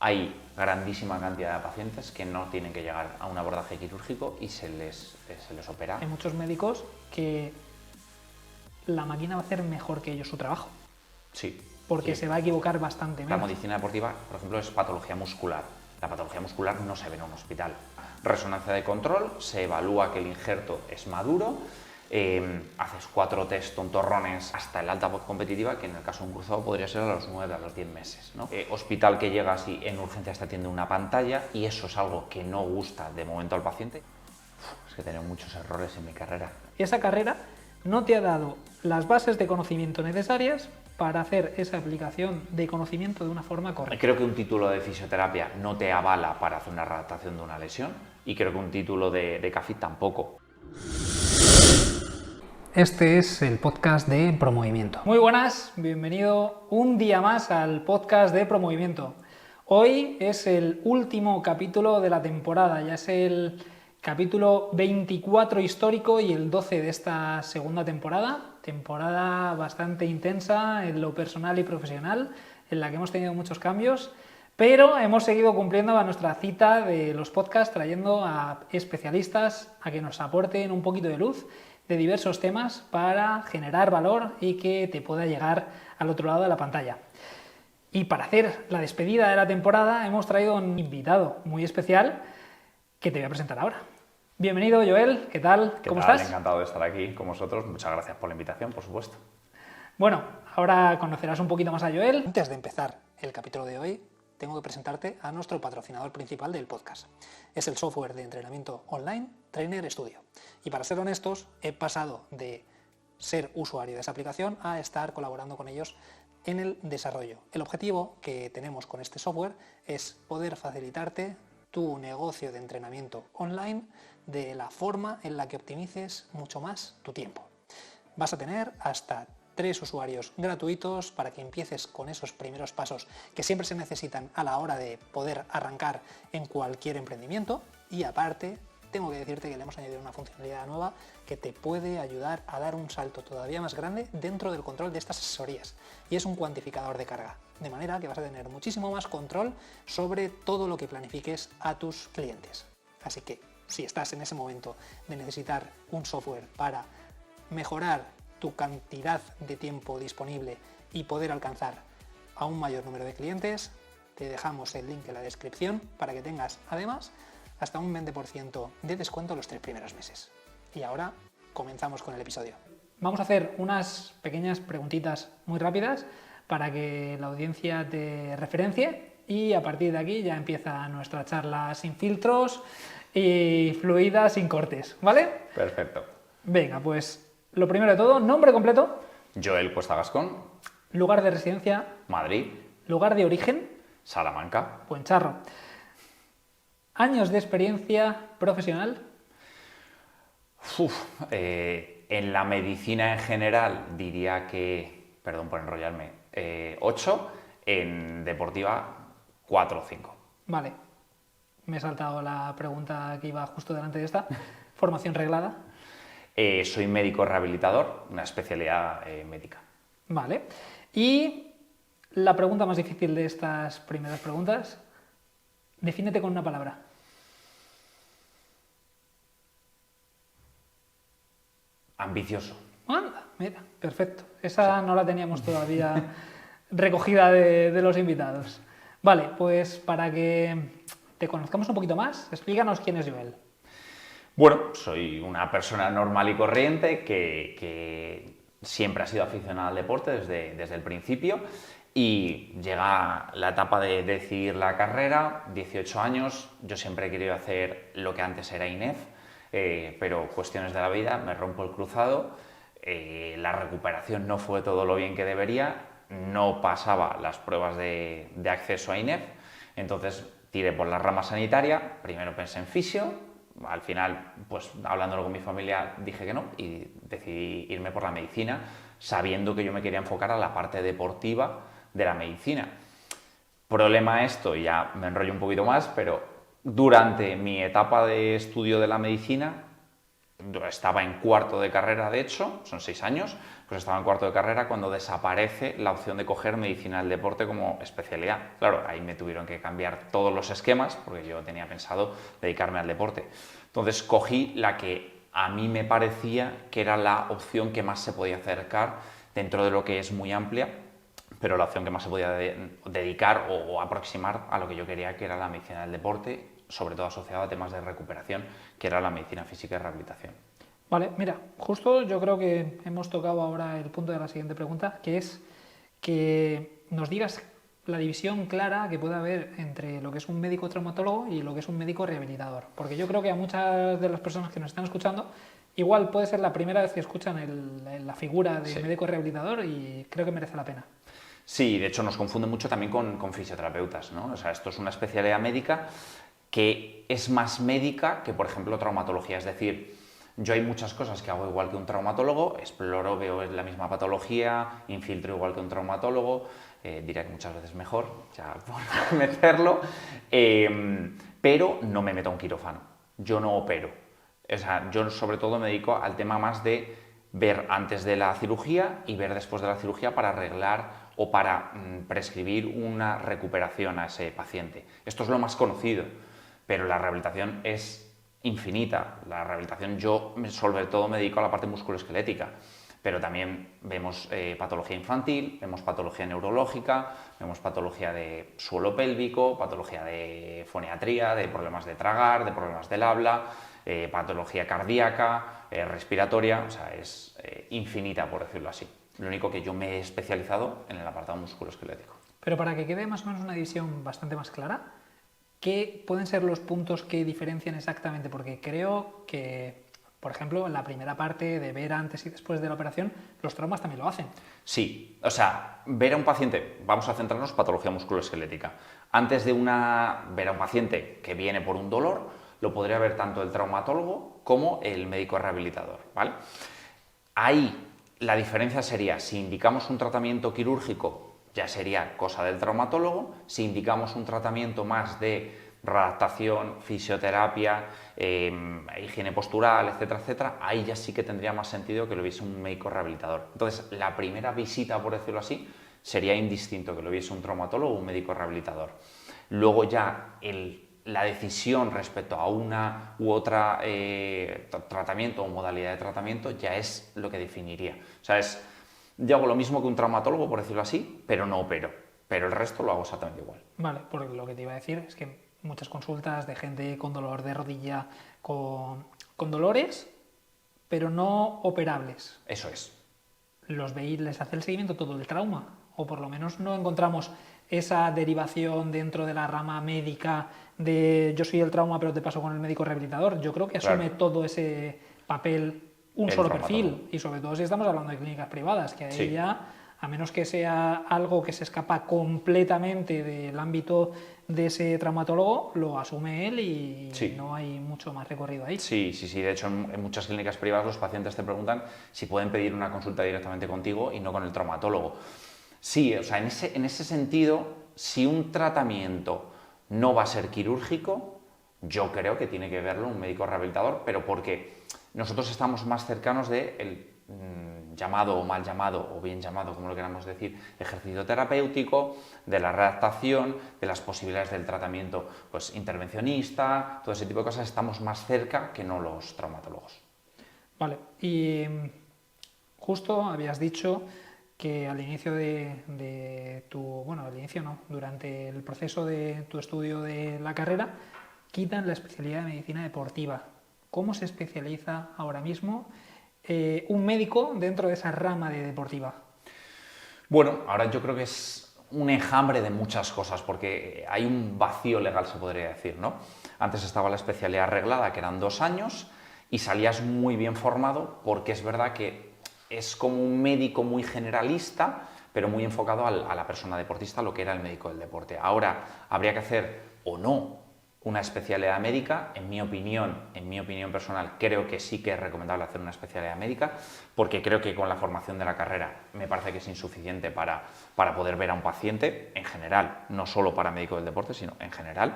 Hay grandísima cantidad de pacientes que no tienen que llegar a un abordaje quirúrgico y se les opera. Hay muchos médicos que la máquina va a hacer mejor que ellos su trabajo. Sí. Porque sí. se va a equivocar bastante menos. La medicina deportiva, por ejemplo, es patología muscular. La patología muscular no se ve en un hospital. Resonancia de control, se evalúa que el injerto es maduro, haces 4 test tontorrones hasta el alta competitiva, que en el caso de un cruzado podría ser a los 9, a los 10 meses, ¿no? Hospital que llegas y en urgencias te atiende una pantalla, y eso es algo que no gusta de momento al paciente. Es que he tenido muchos errores en mi carrera. Esa carrera no te ha dado las bases de conocimiento necesarias para hacer esa aplicación de conocimiento de una forma correcta. Creo que un título de fisioterapia no te avala para hacer una readaptación de una lesión, y creo que un título de CAFIT tampoco. Este es el podcast de Promovimiento. Muy buenas, bienvenido un día más al podcast de Promovimiento. Hoy es el último capítulo de la temporada, ya es el capítulo 24 histórico y el 12 de esta segunda temporada bastante intensa en lo personal y profesional, en la que hemos tenido muchos cambios, pero hemos seguido cumpliendo a nuestra cita de los podcasts, trayendo a especialistas a que nos aporten un poquito de luz de diversos temas para generar valor y que te pueda llegar al otro lado de la pantalla. Y para hacer la despedida de la temporada hemos traído un invitado muy especial que te voy a presentar ahora. Bienvenido, Joel, ¿qué tal? ¿Cómo estás? Encantado de estar aquí con vosotros, muchas gracias por la invitación, por supuesto. Bueno, ahora conocerás un poquito más a Joel. Antes de empezar el capítulo de hoy, tengo que presentarte a nuestro patrocinador principal del podcast. Es el software de entrenamiento online Trainer Studio. Y para ser honestos, he pasado de ser usuario de esa aplicación a estar colaborando con ellos en el desarrollo. El objetivo que tenemos con este software es poder facilitarte tu negocio de entrenamiento online de la forma en la que optimices mucho más tu tiempo. Vas a tener hasta 3 usuarios gratuitos para que empieces con esos primeros pasos que siempre se necesitan a la hora de poder arrancar en cualquier emprendimiento, y aparte tengo que decirte que le hemos añadido una funcionalidad nueva que te puede ayudar a dar un salto todavía más grande dentro del control de estas asesorías, y es un cuantificador de carga, de manera que vas a tener muchísimo más control sobre todo lo que planifiques a tus clientes. Así que si estás en ese momento de necesitar un software para mejorar tu cantidad de tiempo disponible y poder alcanzar a un mayor número de clientes, te dejamos el link en la descripción para que tengas además hasta un 20% de descuento los 3 primeros meses. Y ahora comenzamos con el episodio. Vamos a hacer unas pequeñas preguntitas muy rápidas para que la audiencia te referencie, y a partir de aquí ya empieza nuestra charla sin filtros y fluida, sin cortes, ¿vale? Perfecto. Venga, pues lo primero de todo, nombre completo. Joel Cuesta Gascón. Lugar de residencia. Madrid. Lugar de origen. Salamanca. Puencharro. Años de experiencia profesional. En la medicina en general diría que, perdón por enrollarme, 8, en deportiva 4 o 5. Vale, me he saltado la pregunta que iba justo delante de esta. Formación reglada. Soy médico rehabilitador, una especialidad médica. Vale, y la pregunta más difícil de estas primeras preguntas, defínete con una palabra. Ambicioso. Anda, mira, perfecto. Esa no la teníamos todavía recogida de los invitados. Vale, pues para que te conozcamos un poquito más, explícanos quién es Joel. Bueno, soy una persona normal y corriente que siempre ha sido aficionada al deporte desde el principio, y llega la etapa de decidir la carrera, 18 años, yo siempre he querido hacer lo que antes era INEF, pero cuestiones de la vida, me rompo el cruzado, la recuperación no fue todo lo bien que debería, no pasaba las pruebas de acceso a INEF, entonces tiré por la rama sanitaria, primero pensé en fisio. Al final, pues hablándolo con mi familia, dije que no y decidí irme por la medicina, sabiendo que yo me quería enfocar a la parte deportiva de la medicina. Problema esto, y ya me enrollo un poquito más, pero durante mi etapa de estudio de la medicina estaba en cuarto de carrera, de hecho, son 6 años, pues estaba en cuarto de carrera cuando desaparece la opción de coger medicina del deporte como especialidad. Claro, ahí me tuvieron que cambiar todos los esquemas porque yo tenía pensado dedicarme al deporte. Entonces cogí la que a mí me parecía que era la opción que más se podía acercar dentro de lo que es muy amplia, pero la opción que más se podía dedicar o aproximar a lo que yo quería, que era la medicina del deporte, sobre todo asociado a temas de recuperación, que era la medicina física y rehabilitación. Vale, mira, justo yo creo que hemos tocado ahora el punto de la siguiente pregunta, que es que nos digas la división clara que puede haber entre lo que es un médico traumatólogo y lo que es un médico rehabilitador. Porque yo creo que a muchas de las personas que nos están escuchando, igual puede ser la primera vez que escuchan la figura de médico rehabilitador y creo que merece la pena. Sí, de hecho nos confunde mucho también con fisioterapeutas, ¿no? O sea, esto es una especialidad médica que es más médica que, por ejemplo, traumatología. Es decir, yo hay muchas cosas que hago igual que un traumatólogo, exploro, veo la misma patología, infiltro igual que un traumatólogo, diría que muchas veces mejor, ya por meterlo, pero no me meto a un quirófano, yo no opero. O sea, yo sobre todo me dedico al tema más de ver antes de la cirugía y ver después de la cirugía para arreglar o para prescribir una recuperación a ese paciente. Esto es lo más conocido, pero la rehabilitación es infinita. La rehabilitación, yo sobre todo me dedico a la parte musculoesquelética, pero también vemos patología infantil, vemos patología neurológica, vemos patología de suelo pélvico, patología de foniatría, de problemas de tragar, de problemas del habla, patología cardíaca, respiratoria, o sea, es infinita, por decirlo así. Lo único que yo me he especializado en el apartado musculoesquelético. Pero para que quede más o menos una división bastante más clara, ¿qué pueden ser los puntos que diferencian exactamente? Porque creo que, por ejemplo, en la primera parte de ver antes y después de la operación, los traumas también lo hacen. Sí, o sea, ver a un paciente, vamos a centrarnos en patología musculoesquelética. Antes de ver a un paciente que viene por un dolor, lo podría ver tanto el traumatólogo como el médico rehabilitador, ¿vale? Ahí la diferencia sería, si indicamos un tratamiento quirúrgico, ya sería cosa del traumatólogo. Si indicamos un tratamiento más de readaptación, fisioterapia, higiene postural, etcétera, etcétera, ahí ya sí que tendría más sentido que lo viese un médico rehabilitador. Entonces, la primera visita, por decirlo así, sería indistinto que lo viese un traumatólogo o un médico rehabilitador. Luego ya la decisión respecto a una u otra tratamiento o modalidad de tratamiento ya es lo que definiría. O sea, yo hago lo mismo que un traumatólogo, por decirlo así, pero no opero. Pero el resto lo hago exactamente igual. Vale, porque lo que te iba a decir es que muchas consultas de gente con dolor de rodilla, con dolores, pero no operables. Eso es. Los veis, les hace el seguimiento todo el trauma, o por lo menos no encontramos esa derivación dentro de la rama médica de yo soy el trauma pero te paso con el médico rehabilitador. Yo creo que asume todo ese papel un solo perfil, y sobre todo si estamos hablando de clínicas privadas, que ahí ya, a menos que sea algo que se escapa completamente del ámbito de ese traumatólogo, lo asume él y no hay mucho más recorrido ahí. Sí. De hecho, en muchas clínicas privadas los pacientes te preguntan si pueden pedir una consulta directamente contigo y no con el traumatólogo. Sí, o sea, en ese sentido, si un tratamiento no va a ser quirúrgico, yo creo que tiene que verlo un médico rehabilitador, pero porque nosotros estamos más cercanos del llamado o mal llamado, o bien llamado, como lo queramos decir, ejercicio terapéutico, de la readaptación, de las posibilidades del tratamiento pues, intervencionista, todo ese tipo de cosas, estamos más cerca que no los traumatólogos. Vale, y justo habías dicho que al inicio durante el proceso de tu estudio de la carrera, quitan la especialidad de medicina deportiva. ¿Cómo se especializa ahora mismo un médico dentro de esa rama de deportiva? Bueno, ahora yo creo que es un enjambre de muchas cosas, porque hay un vacío legal, se podría decir, ¿no? Antes estaba la especialidad reglada, que eran 2 años, y salías muy bien formado, porque es verdad que es como un médico muy generalista, pero muy enfocado a la persona deportista, lo que era el médico del deporte. Ahora, habría que hacer o no una especialidad médica. En mi opinión personal, creo que sí que es recomendable hacer una especialidad médica, porque creo que con la formación de la carrera me parece que es insuficiente para poder ver a un paciente en general, no solo para médico del deporte, sino en general,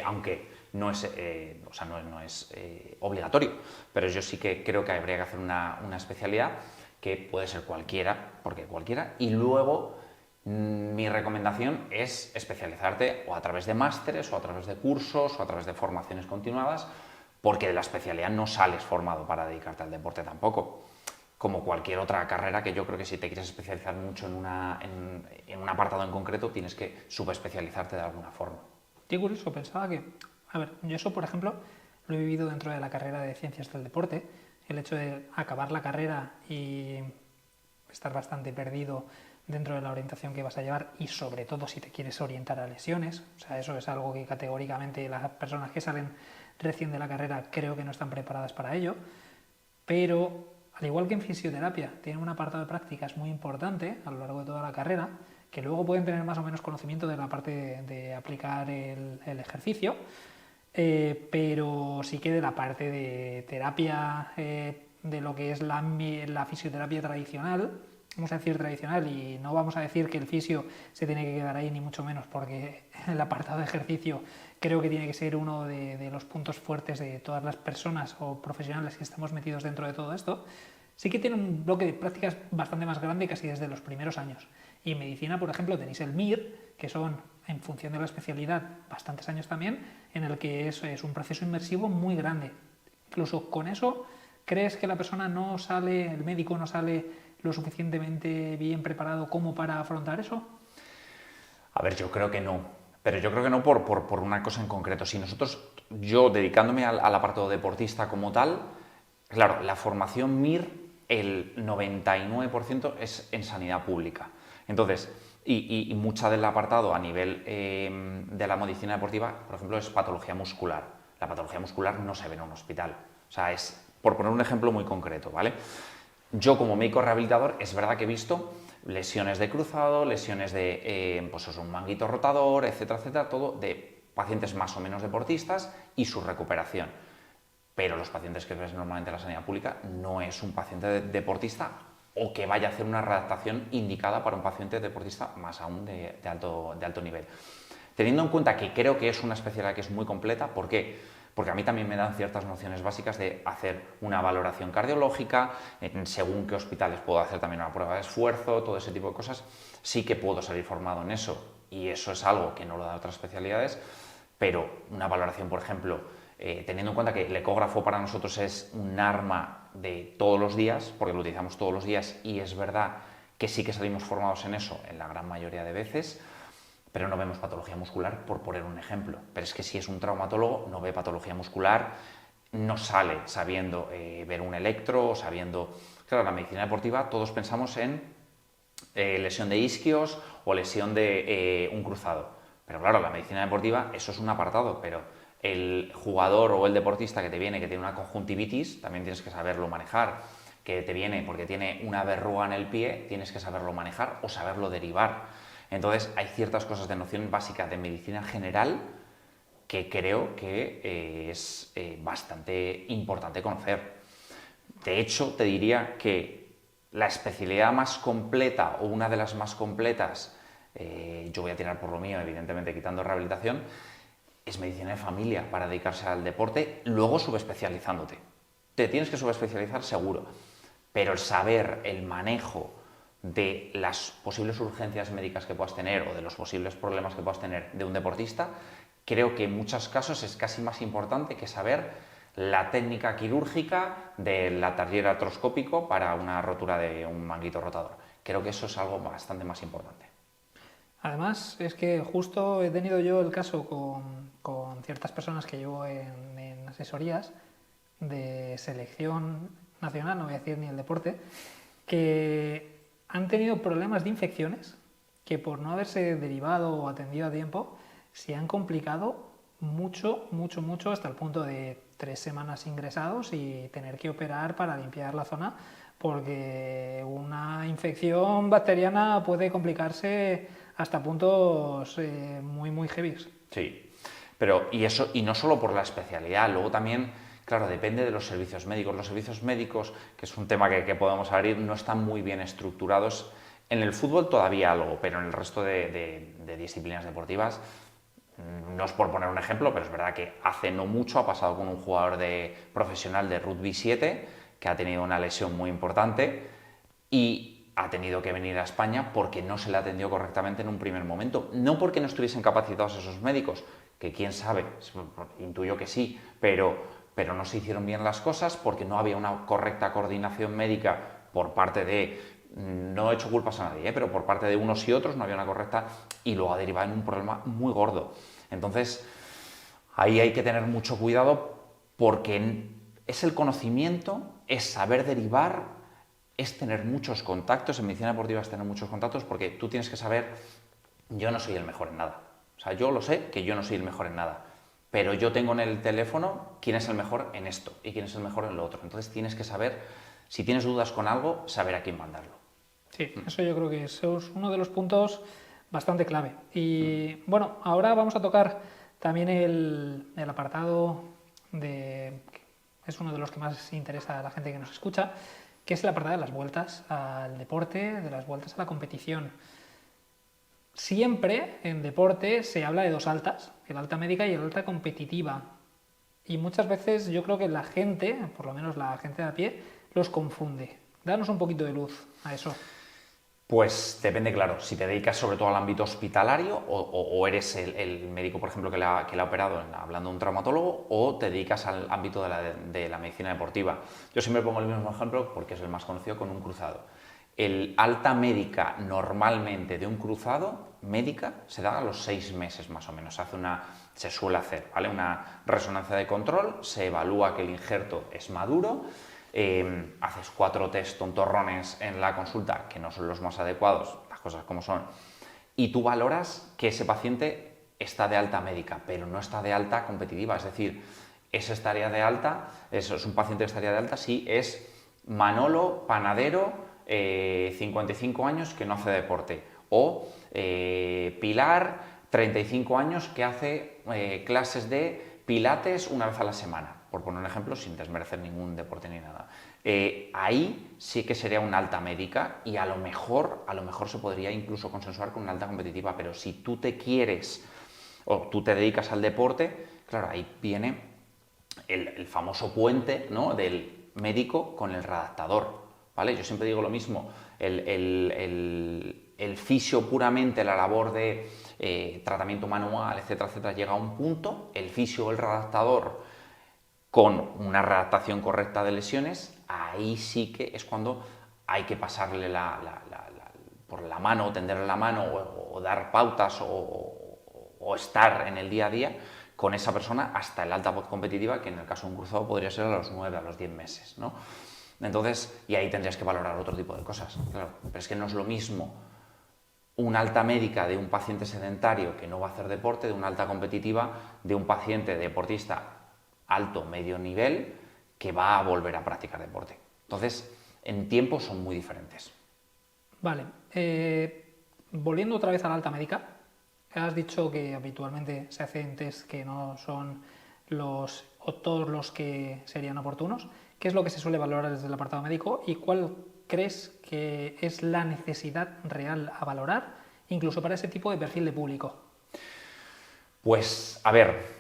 aunque no es obligatorio, pero yo sí que creo que habría que hacer una especialidad que puede ser cualquiera, porque cualquiera, y luego mi recomendación es especializarte o a través de másteres, o a través de cursos, o a través de formaciones continuadas, porque de la especialidad no sales formado para dedicarte al deporte tampoco. Como cualquier otra carrera, que yo creo que si te quieres especializar mucho en un apartado en concreto, tienes que subespecializarte de alguna forma. Qué curioso, pensaba que... A ver, yo eso, por ejemplo, lo he vivido dentro de la carrera de Ciencias del Deporte, el hecho de acabar la carrera y estar bastante perdido dentro de la orientación que vas a llevar y sobre todo si te quieres orientar a lesiones. O sea, eso es algo que categóricamente las personas que salen recién de la carrera creo que no están preparadas para ello, pero al igual que en fisioterapia tiene un apartado de prácticas muy importante a lo largo de toda la carrera, que luego pueden tener más o menos conocimiento de la parte de aplicar el ejercicio, pero sí que de la parte de terapia, de lo que es la fisioterapia tradicional, vamos a decir tradicional, y no vamos a decir que el fisio se tiene que quedar ahí, ni mucho menos, porque el apartado de ejercicio creo que tiene que ser uno de los puntos fuertes de todas las personas o profesionales que estamos metidos dentro de todo esto. Sí que tiene un bloque de prácticas bastante más grande casi desde los primeros años. Y en medicina, por ejemplo, tenéis el MIR, que son, en función de la especialidad, bastantes años también, en el que es un proceso inmersivo muy grande. Incluso con eso, ¿crees que la persona no sale, el médico no sale lo suficientemente bien preparado como para afrontar eso? A ver, yo creo que no. Pero yo creo que no por una cosa en concreto. Si yo dedicándome al apartado deportista como tal, claro, la formación MIR, el 99% es en sanidad pública. Entonces, y mucha del apartado a nivel de la medicina deportiva, por ejemplo, es patología muscular. La patología muscular no se ve en un hospital. O sea, es, por poner un ejemplo muy concreto, ¿vale? Yo como médico rehabilitador es verdad que he visto lesiones de cruzado, lesiones de pues un manguito rotador, etcétera, etcétera, todo de pacientes más o menos deportistas y su recuperación. Pero los pacientes que ves normalmente en la sanidad pública no es un paciente deportista o que vaya a hacer una redactación indicada para un paciente deportista más aún de alto nivel. Teniendo en cuenta que creo que es una especialidad que es muy completa, ¿por qué? Porque a mí también me dan ciertas nociones básicas de hacer una valoración cardiológica, según qué hospitales puedo hacer también una prueba de esfuerzo, todo ese tipo de cosas. Sí que puedo salir formado en eso, y eso es algo que no lo dan otras especialidades, pero una valoración, por ejemplo, teniendo en cuenta que el ecógrafo para nosotros es un arma de todos los días, porque lo utilizamos todos los días, y es verdad que sí que salimos formados en eso en la gran mayoría de veces, pero no vemos patología muscular, por poner un ejemplo. Pero es que si es un traumatólogo, no ve patología muscular, no sale sabiendo ver un electro, sabiendo... Claro, la medicina deportiva todos pensamos en lesión de isquios o lesión de un cruzado. Pero claro, la medicina deportiva, eso es un apartado, pero el jugador o el deportista que te viene, que tiene una conjuntivitis, también tienes que saberlo manejar. Que te viene porque tiene una verruga en el pie, tienes que saberlo manejar o saberlo derivar. Entonces, hay ciertas cosas de noción básica de medicina general que creo que es bastante importante conocer. De hecho, te diría que la especialidad más completa o una de las más completas, yo voy a tirar por lo mío, evidentemente quitando rehabilitación, es medicina de familia para dedicarse al deporte, luego subespecializándote. Te tienes que subespecializar seguro, pero el saber, el manejo de las posibles urgencias médicas que puedas tener o de los posibles problemas que puedas tener de un deportista, creo que en muchos casos es casi más importante que saber la técnica quirúrgica del taller artroscópico para una rotura de un manguito rotador. Creo que eso es algo bastante más importante. Además, es que justo he tenido yo el caso con ciertas personas que llevo en asesorías de selección nacional, no voy a decir ni el deporte, que han tenido problemas de infecciones que por no haberse derivado o atendido a tiempo se han complicado mucho, mucho, mucho, hasta el punto de 3 semanas ingresados y tener que operar para limpiar la zona, porque una infección bacteriana puede complicarse hasta puntos muy, muy heavies. Sí, pero y no solo por la especialidad, luego también, claro, depende de los servicios médicos. Los servicios médicos, que es un tema que podemos abrir, no están muy bien estructurados. En el fútbol todavía algo, pero en el resto de disciplinas deportivas no es por poner un ejemplo, pero es verdad que hace no mucho ha pasado con un jugador profesional de rugby 7 que ha tenido una lesión muy importante y ha tenido que venir a España porque no se le atendió correctamente en un primer momento. No porque no estuviesen capacitados esos médicos, que quién sabe, intuyo que sí, pero no se hicieron bien las cosas porque no había una correcta coordinación médica por parte de, no he hecho culpas a nadie, pero por parte de unos y otros no había una correcta y luego ha derivado en un problema muy gordo. Entonces, ahí hay que tener mucho cuidado porque es el conocimiento, es saber derivar, es tener muchos contactos. En medicina deportiva es tener muchos contactos porque tú tienes que saber, yo no soy el mejor en nada. O sea, yo lo sé que yo no soy el mejor en nada, pero yo tengo en el teléfono quién es el mejor en esto y quién es el mejor en lo otro. Entonces tienes que saber, si tienes dudas con algo, saber a quién mandarlo. Sí, eso yo creo que eso es uno de los puntos bastante clave. Y bueno, ahora vamos a tocar también el apartado es uno de los que más interesa a la gente que nos escucha, que es el apartado de las vueltas al deporte, de las vueltas a la competición. Siempre en deporte se habla de dos altas, el alta médica y el alta competitiva. Y muchas veces yo creo que la gente, por lo menos la gente de a pie, los confunde. Danos un poquito de luz a eso. Pues depende, claro, si te dedicas sobre todo al ámbito hospitalario o eres el médico, por ejemplo, que le ha operado, hablando de un traumatólogo, o te dedicas al ámbito de la medicina deportiva. Yo siempre pongo el mismo ejemplo porque es el más conocido con un cruzado. El alta médica normalmente de un cruzado médica se da a los 6 meses más o menos. Se suele hacer, ¿vale? Una resonancia de control, se evalúa que el injerto es maduro. Haces 4 test tontorrones en la consulta que no son los más adecuados, las cosas como son, y tú valoras que ese paciente está de alta médica, pero no está de alta competitiva, es decir, ese estaría de alta, eso es un paciente que estaría de alta si es Manolo, panadero, 55 años que no hace deporte, o Pilar, 35 años que hace clases de pilates una vez a la semana, por poner un ejemplo, sin desmerecer ningún deporte ni nada. Ahí sí que sería una alta médica y a lo mejor se podría incluso consensuar con una alta competitiva, pero si tú te quieres o tú te dedicas al deporte, claro, ahí viene el famoso puente, ¿no?, del médico con el redactador, ¿vale? Yo siempre digo lo mismo, el fisio puramente, la labor de tratamiento manual, etcétera, etcétera, llega a un punto, el fisio o el redactador con una redactación correcta de lesiones, ahí sí que es cuando hay que pasarle por la mano, tenderle la mano o dar pautas o estar en el día a día con esa persona hasta el alta competitiva, que en el caso de un cruzado podría ser a los 9, a los 10 meses, ¿no? Entonces, y ahí tendrías que valorar otro tipo de cosas, claro, pero es que no es lo mismo una alta médica de un paciente sedentario que no va a hacer deporte, de una alta competitiva de un paciente deportista alto, medio nivel, que va a volver a practicar deporte. Entonces, en tiempo son muy diferentes. Vale, volviendo otra vez a la alta médica, has dicho que habitualmente se hacen test que no son todos los que serían oportunos. ¿Qué es lo que se suele valorar desde el apartado médico y cuál crees que es la necesidad real a valorar, incluso para ese tipo de perfil de público? Pues, a ver,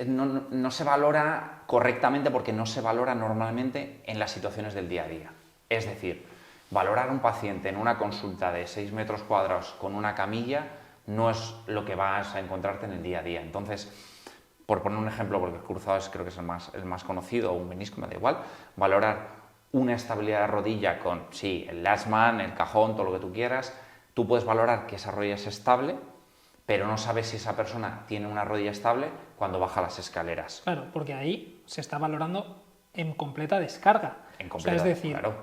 no se valora correctamente porque no se valora normalmente en las situaciones del día a día. Es decir, valorar a un paciente en una consulta de 6 metros cuadrados con una camilla no es lo que vas a encontrarte en el día a día. Entonces, por poner un ejemplo, porque el cruzado creo que es el más conocido, o un menisco, me da igual, valorar una estabilidad de rodilla con, sí, el Lastman, el cajón, todo lo que tú quieras, tú puedes valorar que esa rodilla es estable, pero no sabes si esa persona tiene una rodilla estable cuando baja las escaleras. Claro, porque ahí se está valorando en completa descarga. En completa, es decir, claro.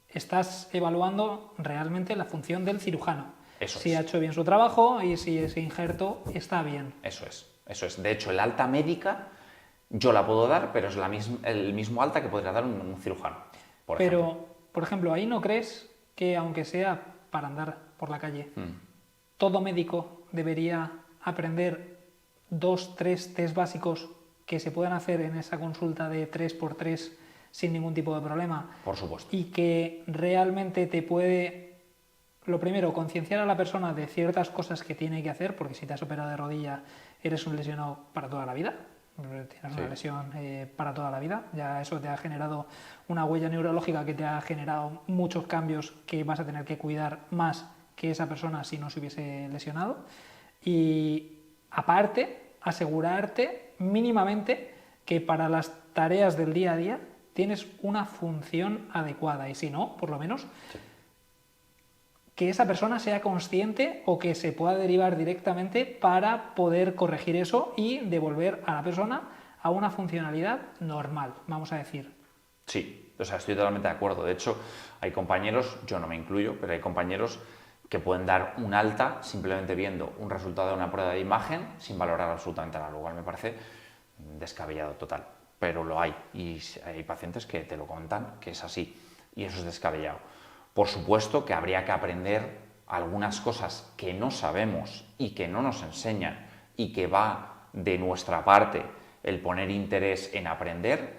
Estás evaluando realmente la función del cirujano. Si es. ha hecho bien su trabajo y si ese injerto está bien. Eso es. De hecho, el alta médica yo la puedo dar, pero es el mismo alta que podría dar un cirujano, por ejemplo. Por ejemplo, ¿ahí no crees que, aunque sea para andar por la calle, todo médico debería aprender 2, 3 test básicos que se puedan hacer en esa consulta de 3x3 sin ningún tipo de problema? Por supuesto. Y que realmente te puede, lo primero, concienciar a la persona de ciertas cosas que tiene que hacer, porque si te has operado de rodilla, eres un lesionado para toda la vida. Tienes una lesión para toda la vida, ya eso te ha generado una huella neurológica que te ha generado muchos cambios que vas a tener que cuidar más que esa persona si no se hubiese lesionado. Y aparte, asegurarte mínimamente que para las tareas del día a día tienes una función adecuada, y si no, por lo menos que esa persona sea consciente o que se pueda derivar directamente para poder corregir eso y devolver a la persona a una funcionalidad normal, vamos a decir. Sí, o sea, estoy totalmente de acuerdo. De hecho, hay compañeros, yo no me incluyo, pero hay compañeros que pueden dar un alta simplemente viendo un resultado de una prueba de imagen sin valorar absolutamente nada, lo cual me parece descabellado total. Pero lo hay, y hay pacientes que te lo contan que es así, y eso es descabellado. Por supuesto que habría que aprender algunas cosas que no sabemos y que no nos enseñan y que va de nuestra parte el poner interés en aprender.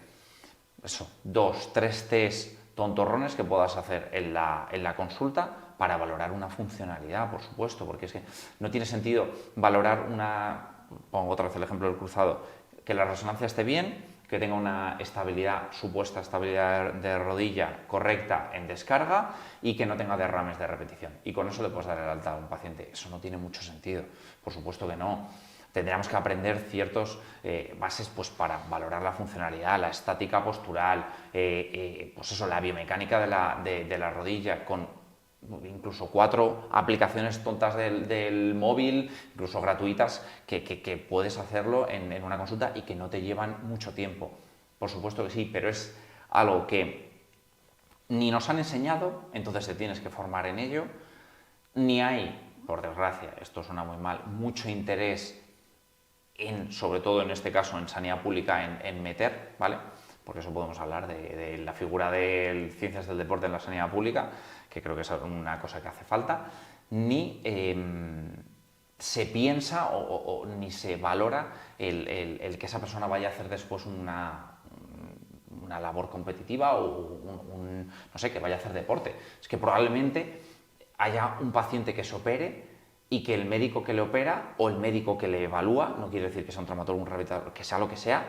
Eso, 2, 3 test tontorrones que puedas hacer en la consulta para valorar una funcionalidad, por supuesto, porque es que no tiene sentido valorar pongo otra vez el ejemplo del cruzado, que la resonancia esté bien, que tenga una supuesta estabilidad de rodilla correcta en descarga y que no tenga derrames de repetición. Y con eso le puedes dar el alta a un paciente. Eso no tiene mucho sentido, por supuesto que no. Tendríamos que aprender ciertas bases pues, para valorar la funcionalidad, la estática postural, pues eso, la biomecánica de la rodilla, con incluso 4 aplicaciones tontas del móvil, incluso gratuitas, que puedes hacerlo en una consulta y que no te llevan mucho tiempo. Por supuesto que sí, pero es algo que ni nos han enseñado, entonces te tienes que formar en ello, ni hay, por desgracia, esto suena muy mal, mucho interés sobre todo en este caso en sanidad pública, en meter, ¿vale? Porque eso podemos hablar de la figura de ciencias del deporte en la sanidad pública, que creo que es una cosa que hace falta, ni se piensa o ni se valora el que esa persona vaya a hacer después una labor competitiva o no sé, que vaya a hacer deporte. Es que probablemente haya un paciente que se opere y que el médico que le opera o el médico que le evalúa, no quiere decir que sea un traumatólogo, un rehabilitador, que sea lo que sea,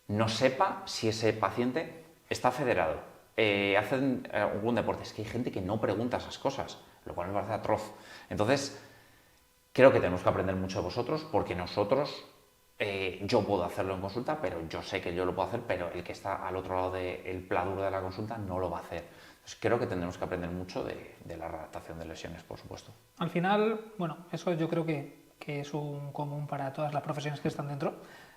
no sepa si ese paciente está federado, hace algún deporte. Es que hay gente que no pregunta esas cosas, lo cual me parece atroz. Entonces, creo que tenemos que aprender mucho de vosotros, porque nosotros, yo puedo hacerlo en consulta, pero yo sé que yo lo puedo hacer, pero el que está al otro lado del pladur de la consulta no lo va a hacer. Entonces, creo que tendremos que aprender mucho de la redactación de lesiones, por supuesto. Al final, bueno, eso yo creo que es un común para todas las profesiones que están dentro,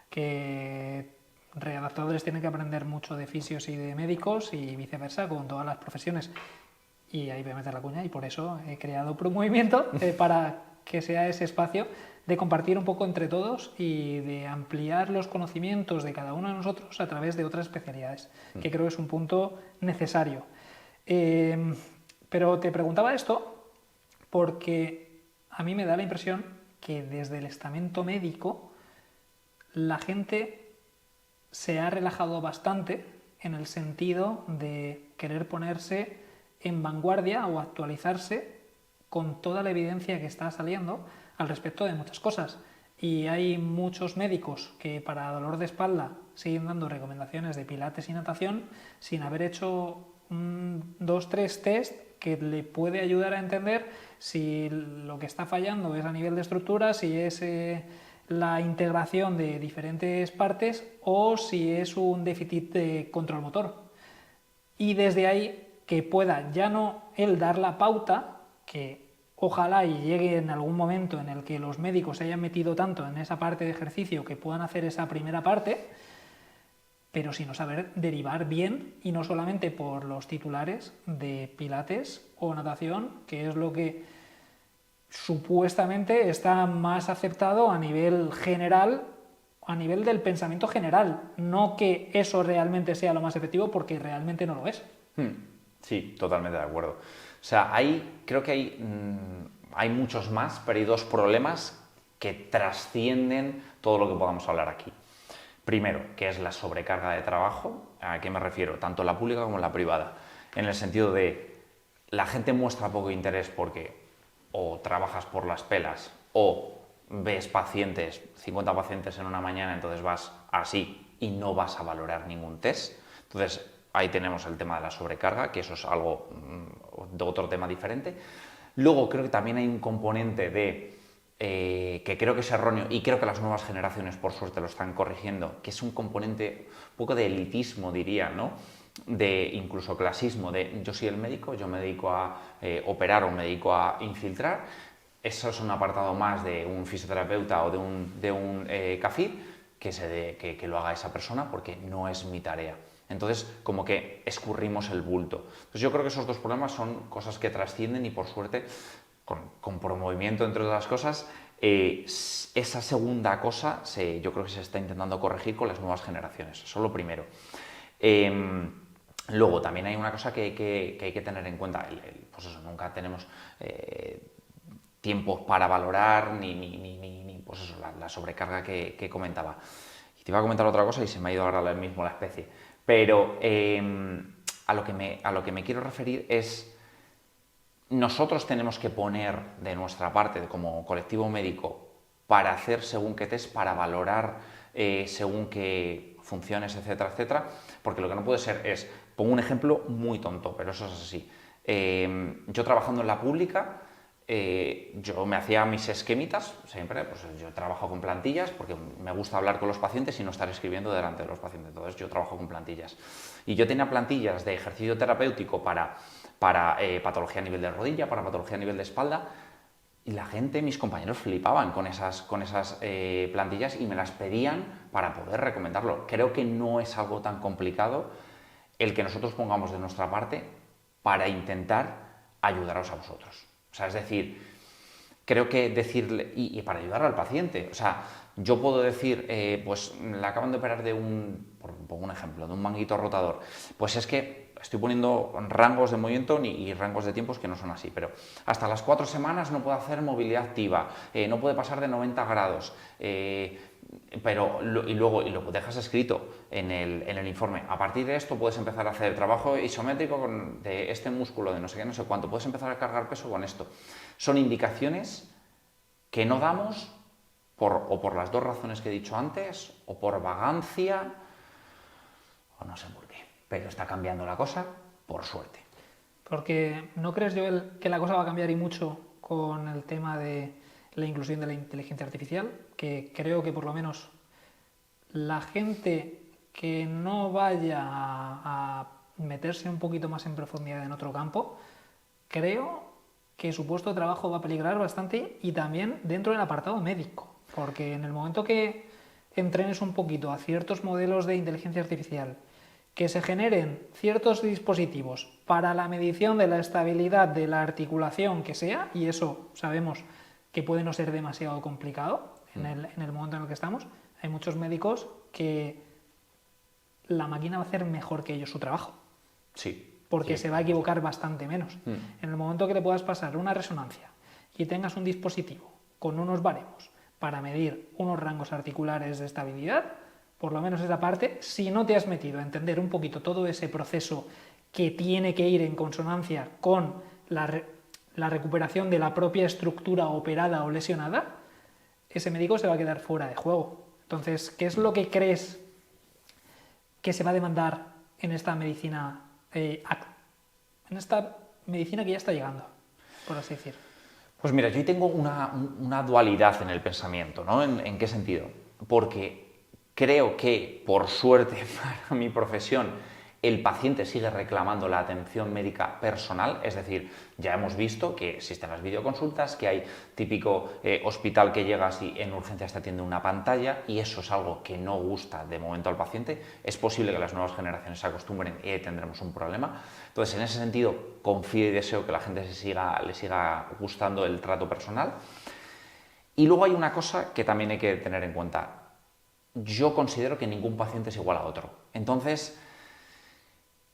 que readaptadores tienen que aprender mucho de fisios y de médicos y viceversa con todas las profesiones. Y ahí voy a meter la cuña y por eso he creado ProMovimiento para que sea ese espacio de compartir un poco entre todos y de ampliar los conocimientos de cada uno de nosotros a través de otras especialidades, que creo que es un punto necesario. Pero te preguntaba esto porque a mí me da la impresión que desde el estamento médico la gente se ha relajado bastante en el sentido de querer ponerse en vanguardia o actualizarse con toda la evidencia que está saliendo al respecto de muchas cosas. Y hay muchos médicos que para dolor de espalda siguen dando recomendaciones de pilates y natación sin haber hecho 2, 3 test que le puede ayudar a entender si lo que está fallando es a nivel de estructura, si es la integración de diferentes partes o si es un déficit de control motor. Y desde ahí que pueda ya no él dar la pauta, que ojalá y llegue en algún momento en el que los médicos se hayan metido tanto en esa parte de ejercicio que puedan hacer esa primera parte, pero sino saber derivar bien y no solamente por los titulares de pilates o natación, que es lo que supuestamente está más aceptado a nivel general, a nivel del pensamiento general, no que eso realmente sea lo más efectivo, porque realmente no lo es. Sí, totalmente de acuerdo. O sea, creo que hay muchos más, pero hay 2 problemas que trascienden todo lo que podamos hablar aquí. Primero, que es la sobrecarga de trabajo. ¿A qué me refiero? Tanto la pública como la privada. En el sentido de la gente muestra poco interés porque o trabajas por las pelas o ves pacientes, 50 pacientes en una mañana, entonces vas así y no vas a valorar ningún test. Entonces, ahí tenemos el tema de la sobrecarga, que eso es algo de otro tema diferente. Luego, creo que también hay un componente de que creo que es erróneo y creo que las nuevas generaciones, por suerte, lo están corrigiendo, que es un componente un poco de elitismo, diría, ¿no? De incluso clasismo, de yo soy el médico, yo me dedico a operar o me dedico a infiltrar. Eso es un apartado más de un fisioterapeuta o de un CAFID que lo haga esa persona porque no es mi tarea. Entonces, como que escurrimos el bulto. Entonces, yo creo que esos dos problemas son cosas que trascienden y, por suerte, con promovimiento, entre otras cosas, esa segunda cosa yo creo que se está intentando corregir con las nuevas generaciones. Eso es lo primero. Luego, también hay una cosa que hay que tener en cuenta. Pues eso, nunca tenemos tiempos para valorar ni pues eso, la sobrecarga que comentaba. Y te iba a comentar otra cosa y se me ha ido ahora mismo la especie. Pero a lo que me quiero referir es, nosotros tenemos que poner de nuestra parte como colectivo médico para hacer según qué test, para valorar según qué funciones, etcétera, etcétera, porque lo que no puede ser es, pongo un ejemplo muy tonto, pero eso es así. Yo trabajando en la pública, yo me hacía mis esquemitas, siempre, pues yo trabajo con plantillas porque me gusta hablar con los pacientes y no estar escribiendo delante de los pacientes, entonces yo trabajo con plantillas. Y yo tenía plantillas de ejercicio terapéutico para patología a nivel de rodilla, para patología a nivel de espalda, y la gente, mis compañeros, flipaban con esas plantillas y me las pedían para poder recomendarlo. Creo que no es algo tan complicado el que nosotros pongamos de nuestra parte para intentar ayudaros a vosotros. O sea, es decir, creo que decirle, y para ayudar al paciente, o sea, yo puedo decir, pues le acaban de operar pongo un ejemplo, de un manguito rotador, pues es que estoy poniendo rangos de movimiento y rangos de tiempos que no son así, pero hasta las 4 semanas no puede hacer movilidad activa, no puede pasar de 90 grados, y luego lo dejas escrito en el informe. A partir de esto puedes empezar a hacer trabajo isométrico de este músculo, de no sé qué, no sé cuánto, puedes empezar a cargar peso con esto. Son indicaciones que no damos o por las dos razones que he dicho antes, o por vagancia, o no sé por qué. Pero está cambiando la cosa, por suerte. Porque ¿no crees, Joel, que la cosa va a cambiar y mucho con el tema de la inclusión de la inteligencia artificial? Que creo que por lo menos la gente que no vaya a meterse un poquito más en profundidad en otro campo, creo que su puesto de trabajo va a peligrar bastante, y también dentro del apartado médico. Porque en el momento que entrenes un poquito a ciertos modelos de inteligencia artificial, que se generen ciertos dispositivos para la medición de la estabilidad de la articulación que sea, y eso sabemos que puede no ser demasiado complicado en el momento en el que estamos, hay muchos médicos que la máquina va a hacer mejor que ellos su trabajo. Sí. Porque sí. se va a equivocar bastante menos. En el momento que le puedas pasar una resonancia y tengas un dispositivo con unos baremos para medir unos rangos articulares de estabilidad, por lo menos esa parte, si no te has metido a entender un poquito todo ese proceso que tiene que ir en consonancia con la recuperación de la propia estructura operada o lesionada, ese médico se va a quedar fuera de juego. Entonces, ¿qué es lo que crees que se va a demandar en esta medicina, que ya está llegando, por así decir? Pues mira, yo tengo una dualidad en el pensamiento, ¿no? ¿En qué sentido? Porque creo que, por suerte para mi profesión, el paciente sigue reclamando la atención médica personal, es decir, ya hemos visto que existen las videoconsultas, que hay típico hospital que llegas y en urgencias te atiende una pantalla, y eso es algo que no gusta de momento al paciente. Es posible que las nuevas generaciones se acostumbren y ahí tendremos un problema. Entonces, en ese sentido, confío y deseo que la gente le siga gustando el trato personal. Y luego hay una cosa que también hay que tener en cuenta. Yo considero que ningún paciente es igual a otro. Entonces,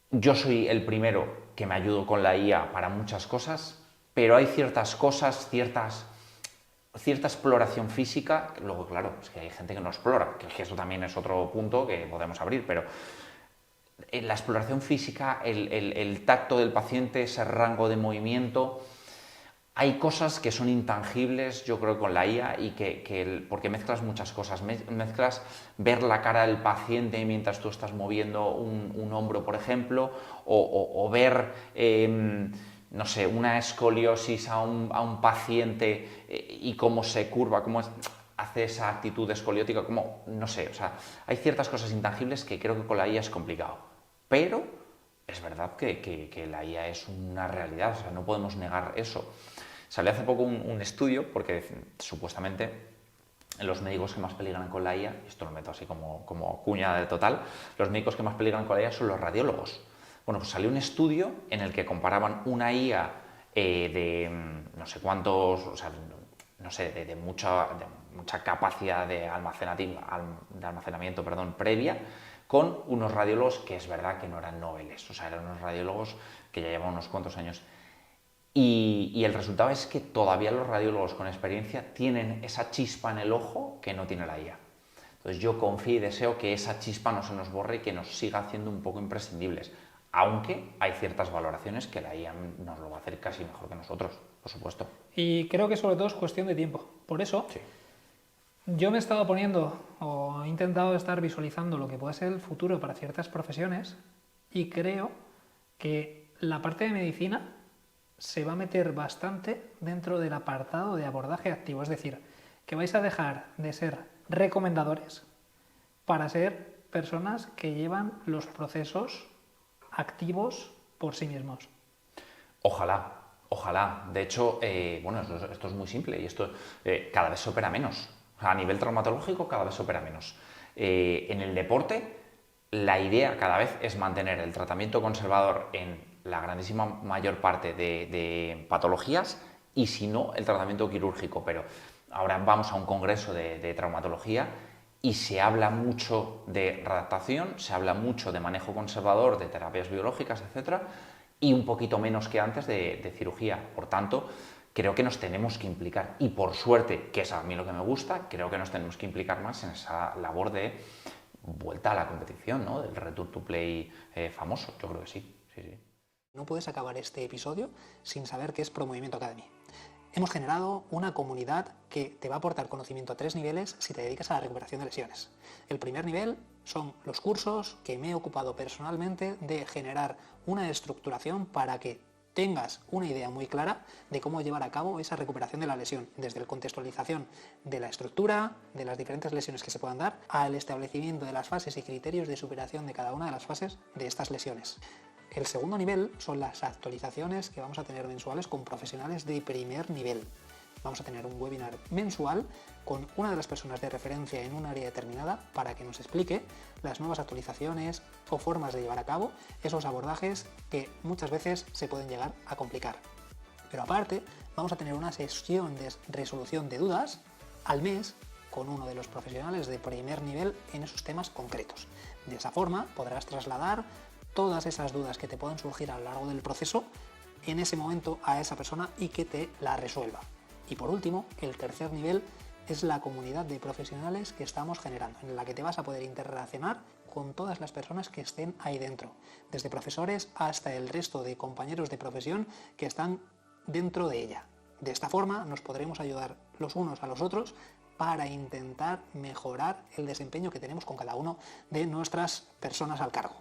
yo soy el primero que me ayudo con la IA para muchas cosas, pero hay ciertas cosas, cierta exploración física, luego claro, es que hay gente que no explora, que eso también es otro punto que podemos abrir, pero la exploración física, el tacto del paciente, ese rango de movimiento, hay cosas que son intangibles, yo creo, con la IA y porque mezclas muchas cosas. Mezclas ver la cara del paciente mientras tú estás moviendo un hombro, por ejemplo, o ver, no sé, una escoliosis a un paciente y cómo se curva, hace esa actitud escoliótica, no sé, o sea, hay ciertas cosas intangibles que creo que con la IA es complicado. Pero es verdad que la IA es una realidad, o sea, no podemos negar eso. Salió hace poco un estudio, porque supuestamente los médicos que más peligran con la IA, esto lo meto así como cuña de total, los médicos que más peligran con la IA son los radiólogos. Bueno, pues salió un estudio en el que comparaban una IA de no sé cuántos, o sea, no sé, de mucha capacidad de almacenamiento previa, con unos radiólogos que es verdad que no eran noveles, o sea, eran unos radiólogos que ya llevan unos cuantos años. Y el resultado es que todavía los radiólogos con experiencia tienen esa chispa en el ojo que no tiene la IA. Entonces yo confío y deseo que esa chispa no se nos borre y que nos siga haciendo un poco imprescindibles, aunque hay ciertas valoraciones que la IA nos lo va a hacer casi mejor que nosotros, por supuesto. Y creo que sobre todo es cuestión de tiempo. Por eso, sí. Yo me he estado poniendo, o he intentado estar visualizando lo que puede ser el futuro para ciertas profesiones, y creo que la parte de medicina se va a meter bastante dentro del apartado de abordaje activo. Es decir, que vais a dejar de ser recomendadores para ser personas que llevan los procesos activos por sí mismos. Ojalá, ojalá. De hecho, bueno, esto es muy simple y esto cada vez se opera menos. O sea, a nivel traumatológico cada vez se opera menos. En el deporte, la idea cada vez es mantener el tratamiento conservador en la grandísima mayor parte de patologías y, si no, el tratamiento quirúrgico. Pero ahora vamos a un congreso de traumatología y se habla mucho de readaptación, se habla mucho de manejo conservador, de terapias biológicas, etcétera, y un poquito menos que antes de cirugía. Por tanto, creo que nos tenemos que implicar, y por suerte, que es a mí lo que me gusta, creo que nos tenemos que implicar más en esa labor de vuelta a la competición, ¿no? Del return to play famoso. Yo creo que sí, sí, sí. No puedes acabar este episodio sin saber qué es ProMovimiento Academy. Hemos generado una comunidad que te va a aportar conocimiento a 3 niveles si te dedicas a la recuperación de lesiones. El primer nivel son los cursos que me he ocupado personalmente de generar una estructuración para que tengas una idea muy clara de cómo llevar a cabo esa recuperación de la lesión, desde la contextualización de la estructura, de las diferentes lesiones que se puedan dar, al establecimiento de las fases y criterios de superación de cada una de las fases de estas lesiones. El segundo nivel son las actualizaciones que vamos a tener mensuales con profesionales de primer nivel. Vamos a tener un webinar mensual con una de las personas de referencia en un área determinada para que nos explique las nuevas actualizaciones o formas de llevar a cabo esos abordajes que muchas veces se pueden llegar a complicar. Pero aparte, vamos a tener una sesión de resolución de dudas al mes con uno de los profesionales de primer nivel en esos temas concretos. De esa forma podrás trasladar todas esas dudas que te puedan surgir a lo largo del proceso en ese momento a esa persona y que te la resuelva. Y por último, el tercer nivel es la comunidad de profesionales que estamos generando, en la que te vas a poder interrelacionar con todas las personas que estén ahí dentro, desde profesores hasta el resto de compañeros de profesión que están dentro de ella. De esta forma nos podremos ayudar los unos a los otros para intentar mejorar el desempeño que tenemos con cada uno de nuestras personas al cargo.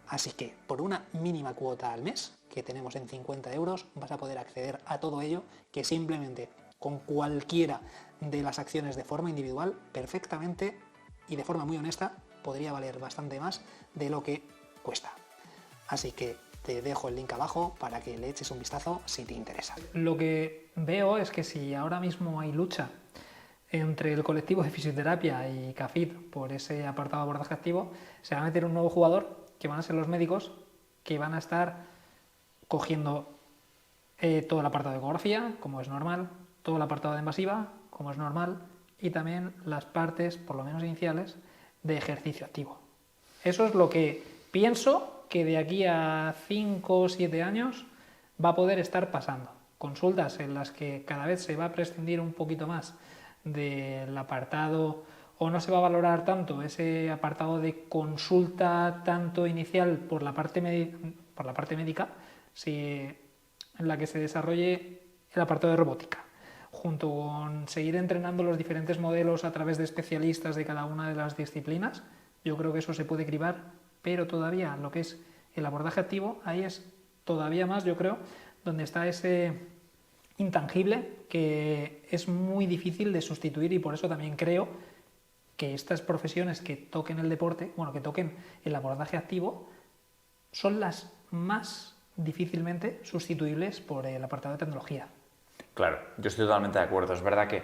Así que por una mínima cuota al mes, que tenemos en 50 euros, vas a poder acceder a todo ello que simplemente con cualquiera de las acciones de forma individual, perfectamente y de forma muy honesta, podría valer bastante más de lo que cuesta. Así que te dejo el link abajo para que le eches un vistazo si te interesa. Lo que veo es que si ahora mismo hay lucha entre el colectivo de fisioterapia y CAFID por ese apartado de abordaje activo, se va a meter un nuevo jugador que van a ser los médicos, que van a estar cogiendo todo el apartado de ecografía, como es normal, todo el apartado de invasiva, como es normal, y también las partes, por lo menos iniciales, de ejercicio activo. Eso es lo que pienso que de aquí a 5 o 7 años va a poder estar pasando. Consultas en las que cada vez se va a prescindir un poquito más del apartado, o no se va a valorar tanto ese apartado de consulta tanto inicial por la parte médica, en la que se desarrolle el apartado de robótica, junto con seguir entrenando los diferentes modelos a través de especialistas de cada una de las disciplinas, yo creo que eso se puede cribar, pero todavía lo que es el abordaje activo, ahí es todavía más, yo creo, donde está ese intangible que es muy difícil de sustituir, y por eso también creo que estas profesiones que toquen el deporte, bueno, que toquen el abordaje activo, son las más difícilmente sustituibles por el apartado de tecnología. Claro, yo estoy totalmente de acuerdo. Es verdad que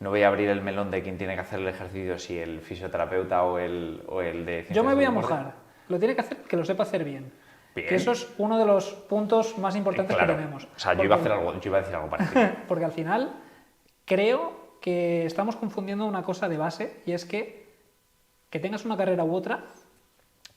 no voy a abrir el melón de quién tiene que hacer el ejercicio, si el fisioterapeuta o el de ciencias Yo me voy del a deporte. mojar. Lo tiene que hacer que lo sepa hacer bien. Bien. Que eso es uno de los puntos más importantes Claro. que tenemos. O sea, yo iba a decir algo parecido. Porque al final creo que estamos confundiendo una cosa de base, y es que tengas una carrera u otra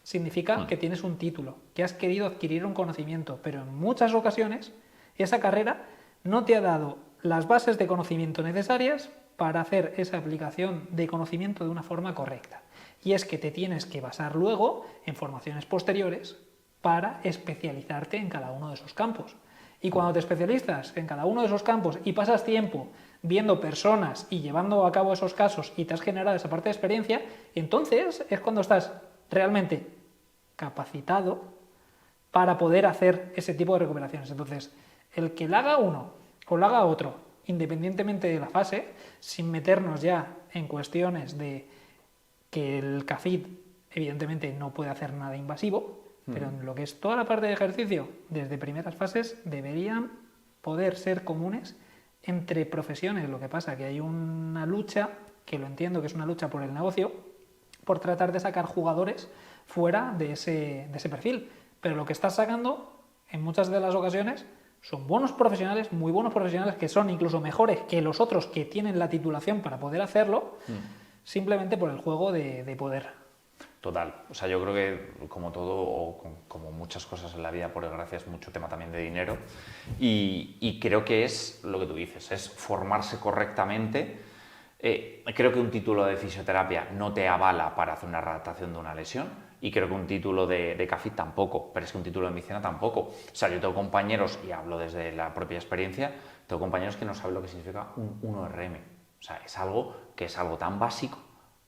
significa que tienes un título, que has querido adquirir un conocimiento, pero en muchas ocasiones esa carrera no te ha dado las bases de conocimiento necesarias para hacer esa aplicación de conocimiento de una forma correcta. Y es que te tienes que basar luego en formaciones posteriores para especializarte en cada uno de esos campos. Y cuando te especializas en cada uno de esos campos y pasas tiempo viendo personas y llevando a cabo esos casos y te has generado esa parte de experiencia, entonces es cuando estás realmente capacitado para poder hacer ese tipo de recuperaciones. Entonces, el que la haga uno o la haga otro, independientemente de la fase, sin meternos ya en cuestiones de que el CAFID evidentemente no puede hacer nada invasivo, pero en lo que es toda la parte de ejercicio, desde primeras fases, deberían poder ser comunes entre profesiones. Lo que pasa que hay una lucha, que lo entiendo que es una lucha por el negocio, por tratar de sacar jugadores fuera de ese perfil. Pero lo que estás sacando, en muchas de las ocasiones, son buenos profesionales, muy buenos profesionales, que son incluso mejores que los otros que tienen la titulación para poder hacerlo, simplemente por el juego de poder. Total. O sea, yo creo que como todo, o como muchas cosas en la vida, por desgracia, es mucho tema también de dinero. Y creo que es lo que tú dices, es formarse correctamente. Creo que un título de fisioterapia no te avala para hacer una readaptación de una lesión, y creo que un título de CAFID tampoco, pero es que un título de medicina tampoco. O sea, yo tengo compañeros, y hablo desde la propia experiencia, tengo compañeros que no saben lo que significa un 1RM. O sea, es algo que es algo tan básico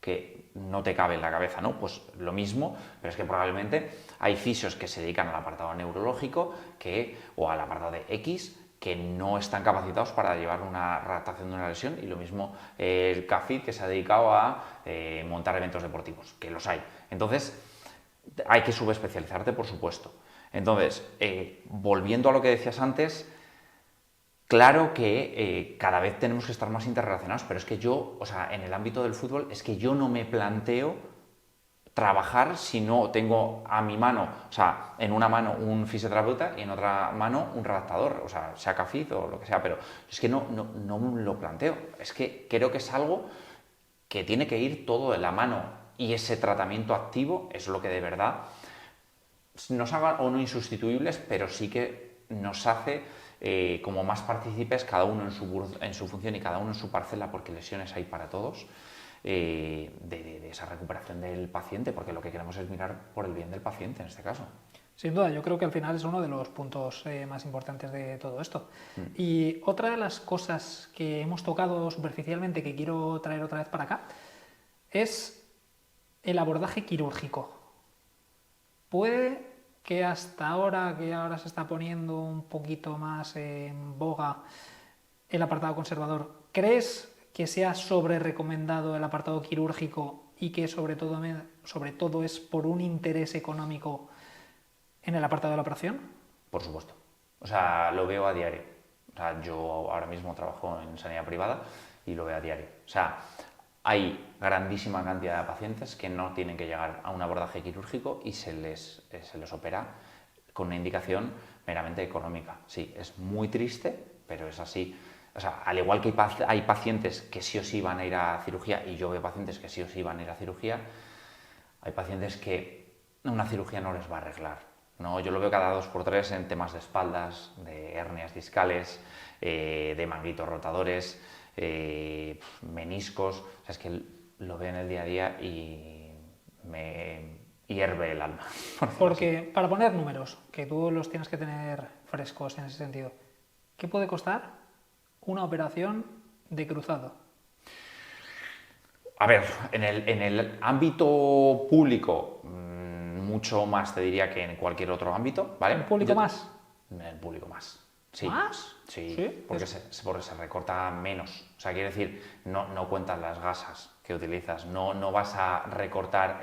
que no te cabe en la cabeza, ¿no? Pues lo mismo, pero es que probablemente hay fisios que se dedican al apartado neurológico o al apartado de X, que no están capacitados para llevar una readaptación de una lesión, y lo mismo el CAFID, que se ha dedicado a montar eventos deportivos, que los hay. Entonces, hay que subespecializarte, por supuesto. Entonces, volviendo a lo que decías antes, claro que cada vez tenemos que estar más interrelacionados, pero es que yo, o sea, en el ámbito del fútbol, es que yo no me planteo trabajar si no tengo a mi mano, o sea, en una mano un fisioterapeuta y en otra mano un redactador, o sea CAFID o lo que sea, pero es que no me lo planteo. Es que creo que es algo que tiene que ir todo de la mano, y ese tratamiento activo es lo que de verdad nos haga o no insustituibles, pero sí que nos hace como más partícipes, cada uno en su función y cada uno en su parcela, porque lesiones hay para todos, de esa recuperación del paciente, porque lo que queremos es mirar por el bien del paciente en este caso. Sin duda, yo creo que al final es uno de los puntos más importantes de todo esto. Y otra de las cosas que hemos tocado superficialmente, que quiero traer otra vez para acá, es el abordaje quirúrgico. Puede que hasta ahora, que ahora se está poniendo un poquito más en boga el apartado conservador, ¿crees que se ha sobre recomendado el apartado quirúrgico y que sobre todo es por un interés económico en el apartado de la operación? Por supuesto. O sea, lo veo a diario. O sea, yo ahora mismo trabajo en sanidad privada y lo veo a diario. O sea, hay grandísima cantidad de pacientes que no tienen que llegar a un abordaje quirúrgico y se les opera con una indicación meramente económica. Sí, es muy triste, pero es así. O sea, al igual que hay pacientes que sí o sí van a ir a cirugía, y yo veo pacientes que sí o sí van a ir a cirugía, hay pacientes que una cirugía no les va a arreglar, ¿no? Yo lo veo cada 2x3 en temas de espaldas, de hernias discales, de manguitos rotadores, meniscos. O sea, es que lo veo en el día a día y me hierve el alma. Porque, para poner números, que tú los tienes que tener frescos en ese sentido, ¿qué puede costar una operación de cruzado? A ver, en el ámbito público, mucho más te diría que en cualquier otro ámbito, ¿vale? ¿El público más? En el público más. Sí. ¿Más? Sí, ¿Sí? porque se recorta menos. O sea, quiere decir, no cuentas las gasas que utilizas, no vas a recortar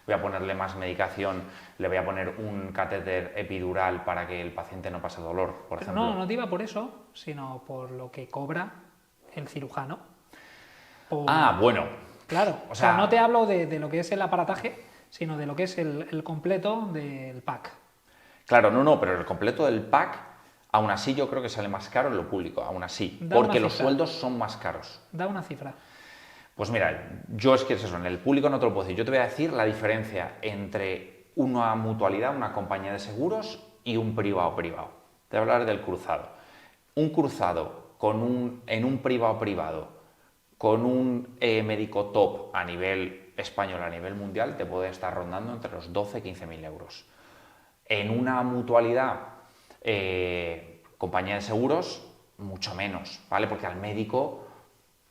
voy a ponerle más medicación, le voy a poner un catéter epidural para que el paciente no pase dolor, por Pero ejemplo. no te iba por eso, sino por lo que cobra el cirujano. Bueno. Claro, O o sea, sea, no te hablo de lo que es el aparataje, sino de lo que es el completo del pack. claro, no, pero el completo del pack, aún así yo creo que sale más caro en lo público, aún así, Da una porque los cifra. sueldos son más caros. Da una cifra. Pues mira, yo es que es eso, en el público no te lo puedo decir. Yo te voy a decir la diferencia entre una mutualidad, una compañía de seguros y un privado-privado. Te voy a hablar del cruzado. Un cruzado en un privado-privado con un médico top a nivel español, a nivel mundial, te puede estar rondando entre los 12 y 15.000 euros. En una mutualidad, compañía de seguros, mucho menos, ¿vale? Porque al médico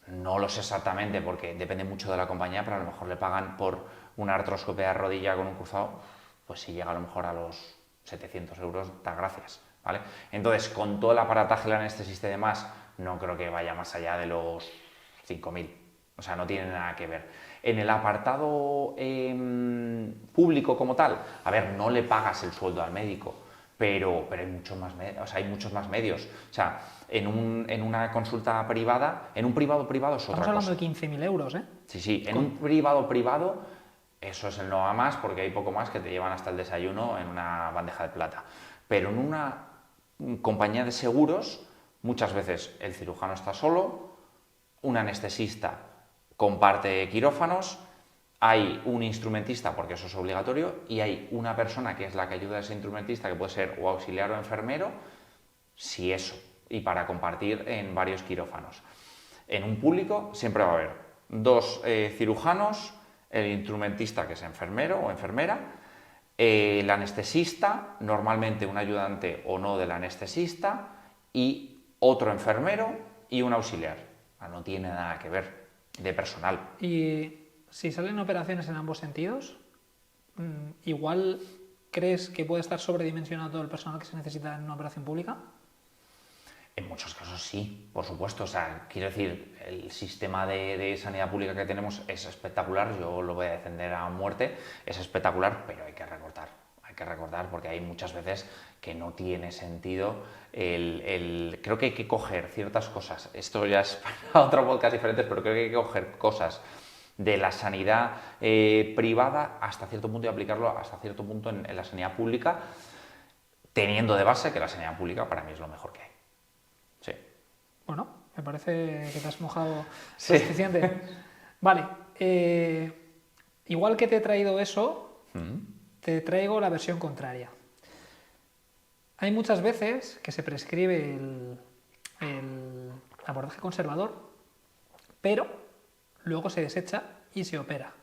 no lo sé exactamente porque depende mucho de la compañía, pero a lo mejor le pagan por una artroscopia de rodilla con un cruzado, pues si llega a lo mejor a los 700 euros, da gracias, ¿vale? Entonces, con todo el aparataje, el anestesista y demás, no creo que vaya más allá de los 5.000. O sea, no tiene nada que ver. En el apartado público como tal, a ver, no le pagas el sueldo al médico, pero hay muchos más medios. O sea, en una consulta privada, en un privado-privado es otra Estamos hablando cosa. de 15.000 euros, ¿eh? Sí, en un privado-privado eso es el no a más porque hay poco más que te llevan hasta el desayuno en una bandeja de plata. Pero en una compañía de seguros, muchas veces el cirujano está solo, un anestesista comparte quirófanos, hay un instrumentista, porque eso es obligatorio, y hay una persona que es la que ayuda a ese instrumentista, que puede ser o auxiliar o enfermero, si eso, y para compartir en varios quirófanos. En un público siempre va a haber dos cirujanos, el instrumentista que es enfermero o enfermera, el anestesista, normalmente un ayudante o no del anestesista, y otro enfermero y un auxiliar. No tiene nada que ver de personal. Y si salen operaciones en ambos sentidos, igual crees que puede estar sobredimensionado todo el personal que se necesita en una operación pública. En muchos casos sí, por supuesto. O sea, quiero decir, el sistema de sanidad pública que tenemos es espectacular, yo lo voy a defender a muerte, es espectacular, pero hay que recortar. Hay que recortar porque hay muchas veces que no tiene sentido creo que hay que coger ciertas cosas, esto ya es para otro podcast diferente, pero creo que hay que coger cosas de la sanidad privada hasta cierto punto y aplicarlo hasta cierto punto en la sanidad pública, teniendo de base que la sanidad pública para mí es lo mejor que hay. Sí. Bueno, me parece que te has mojado Sí. lo suficiente. Vale, igual que te he traído eso, te traigo la versión contraria. Hay muchas veces que se prescribe el abordaje conservador, pero luego se desecha y se opera.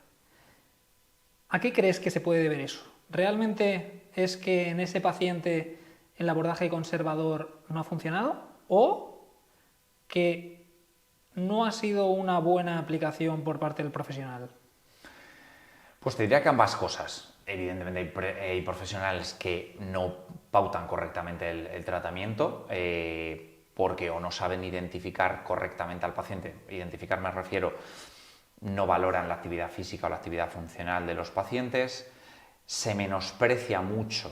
¿A qué crees que se puede deber eso? ¿Realmente es que en ese paciente el abordaje conservador no ha funcionado? ¿O que no ha sido una buena aplicación por parte del profesional? Pues te diría que ambas cosas. Evidentemente hay profesionales que no pautan correctamente el tratamiento porque o no saben identificar correctamente al paciente. Identificar me refiero, no valoran la actividad física o la actividad funcional de los pacientes, se menosprecia mucho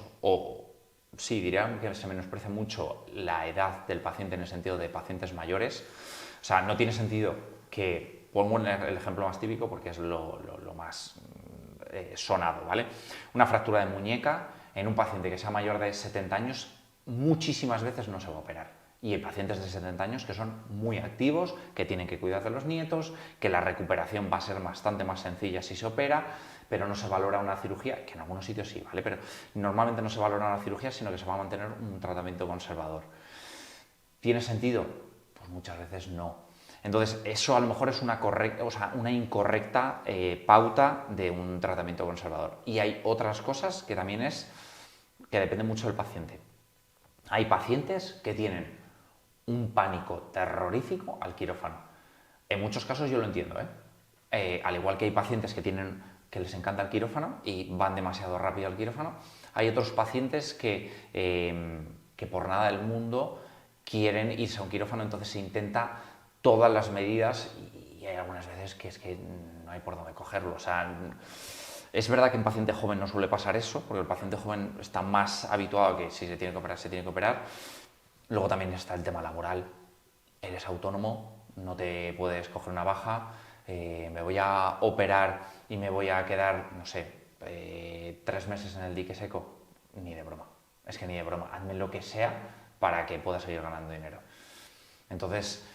diría que se menosprecia mucho la edad del paciente en el sentido de pacientes mayores. O sea, no tiene sentido que, pongo el ejemplo más típico porque es lo más sonado, ¿vale? Una fractura de muñeca en un paciente que sea mayor de 70 años muchísimas veces no se va a operar. Y hay pacientes de 70 años que son muy activos, que tienen que cuidar de los nietos, que la recuperación va a ser bastante más sencilla si se opera, pero no se valora una cirugía, que en algunos sitios sí, ¿vale? Pero normalmente no se valora una cirugía, sino que se va a mantener un tratamiento conservador. ¿Tiene sentido? Pues muchas veces no. Entonces, eso a lo mejor es una incorrecta pauta de un tratamiento conservador. Y hay otras cosas que también que depende mucho del paciente. Hay pacientes que tienen un pánico terrorífico al quirófano. En muchos casos yo lo entiendo, al igual que hay pacientes que les encanta el quirófano y van demasiado rápido al quirófano, hay otros pacientes que por nada del mundo quieren irse a un quirófano, entonces se intenta todas las medidas y hay algunas veces que es que no hay por dónde cogerlo. O sea, es verdad que en paciente joven no suele pasar eso, porque el paciente joven está más habituado a que si se tiene que operar, se tiene que operar. Luego también está el tema laboral. Eres autónomo, no te puedes coger una baja, me voy a operar y me voy a quedar, no sé, 3 meses en el dique seco. Ni de broma. Es que ni de broma. Hazme lo que sea para que pueda seguir ganando dinero. Entonces,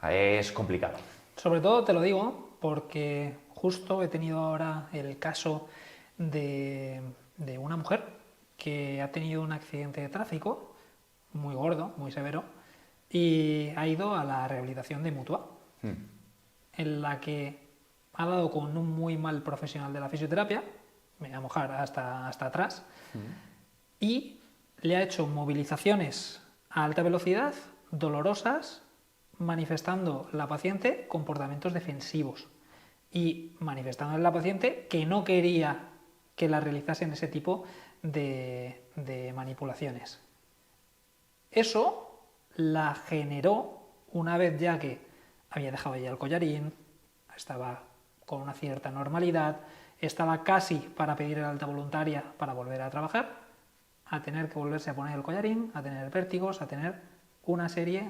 es complicado. Sobre todo te lo digo porque justo he tenido ahora el caso de una mujer que ha tenido un accidente de tráfico muy gordo, muy severo, y ha ido a la rehabilitación de Mutua, en la que ha dado con un muy mal profesional de la fisioterapia, me voy a mojar hasta atrás, y le ha hecho movilizaciones a alta velocidad, dolorosas, manifestando la paciente comportamientos defensivos y manifestando en la paciente que no quería que la realizasen ese tipo de manipulaciones. Eso la generó una vez ya que había dejado ya el collarín, estaba con una cierta normalidad, estaba casi para pedir el alta voluntaria para volver a trabajar, a tener que volverse a poner el collarín, a tener vértigos, a tener una serie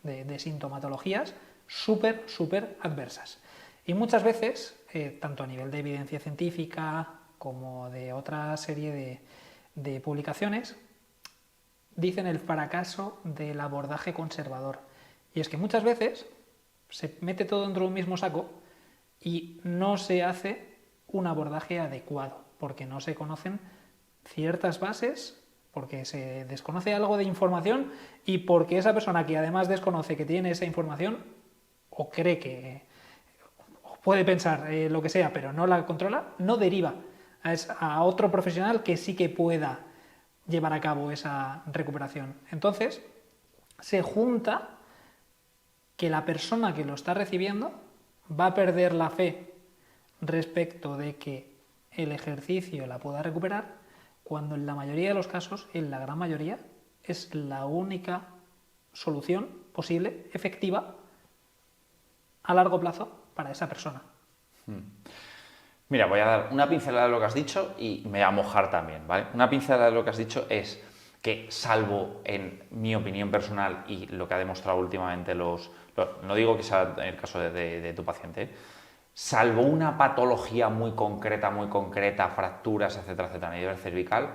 de sintomatologías súper adversas. Y muchas veces, tanto a nivel de evidencia científica como de otra serie de publicaciones, dicen el fracaso del abordaje conservador. Y es que muchas veces se mete todo dentro de un mismo saco y no se hace un abordaje adecuado, porque no se conocen ciertas bases, porque se desconoce algo de información y porque esa persona que además desconoce que tiene esa información o cree que o puede pensar lo que sea pero no la controla, no deriva a otro profesional que sí que pueda llevar a cabo esa recuperación. Entonces se junta que la persona que lo está recibiendo va a perder la fe respecto de que el ejercicio la pueda recuperar, cuando en la mayoría de los casos, en la gran mayoría, es la única solución posible, efectiva, a largo plazo para esa persona. Mira, voy a dar una pincelada de lo que has dicho y me voy a mojar también, ¿vale? Una pincelada de lo que has dicho es que, salvo en mi opinión personal y lo que ha demostrado últimamente no digo que sea el caso de tu paciente, salvo una patología muy concreta, fracturas, etcétera, etcétera, a nivel cervical,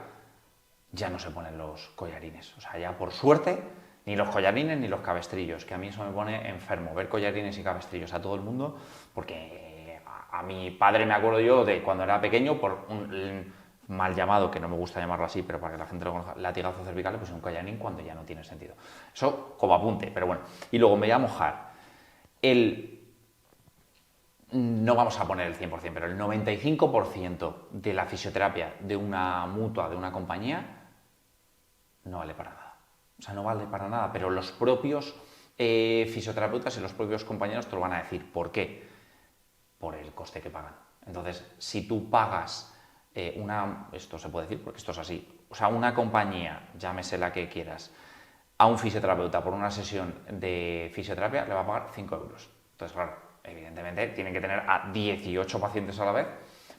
ya no se ponen los collarines. O sea, ya por suerte, ni los collarines ni los cabestrillos, que a mí eso me pone enfermo, ver collarines y cabestrillos a todo el mundo, porque a mi padre me acuerdo yo de cuando era pequeño, por un mal llamado, que no me gusta llamarlo así, pero para que la gente lo conozca, latigazo cervical, pues un collarín cuando ya no tiene sentido. Eso como apunte, pero bueno. Y luego me voy a mojar. No vamos a poner el 100%, pero el 95% de la fisioterapia de una mutua, de una compañía, no vale para nada. O sea, no vale para nada, pero los propios fisioterapeutas y los propios compañeros te lo van a decir. ¿Por qué? Por el coste que pagan. Entonces, si tú pagas esto se puede decir porque esto es así, o sea, una compañía, llámese la que quieras, a un fisioterapeuta por una sesión de fisioterapia le va a pagar 5 euros. Entonces, claro, evidentemente tienen que tener a 18 pacientes a la vez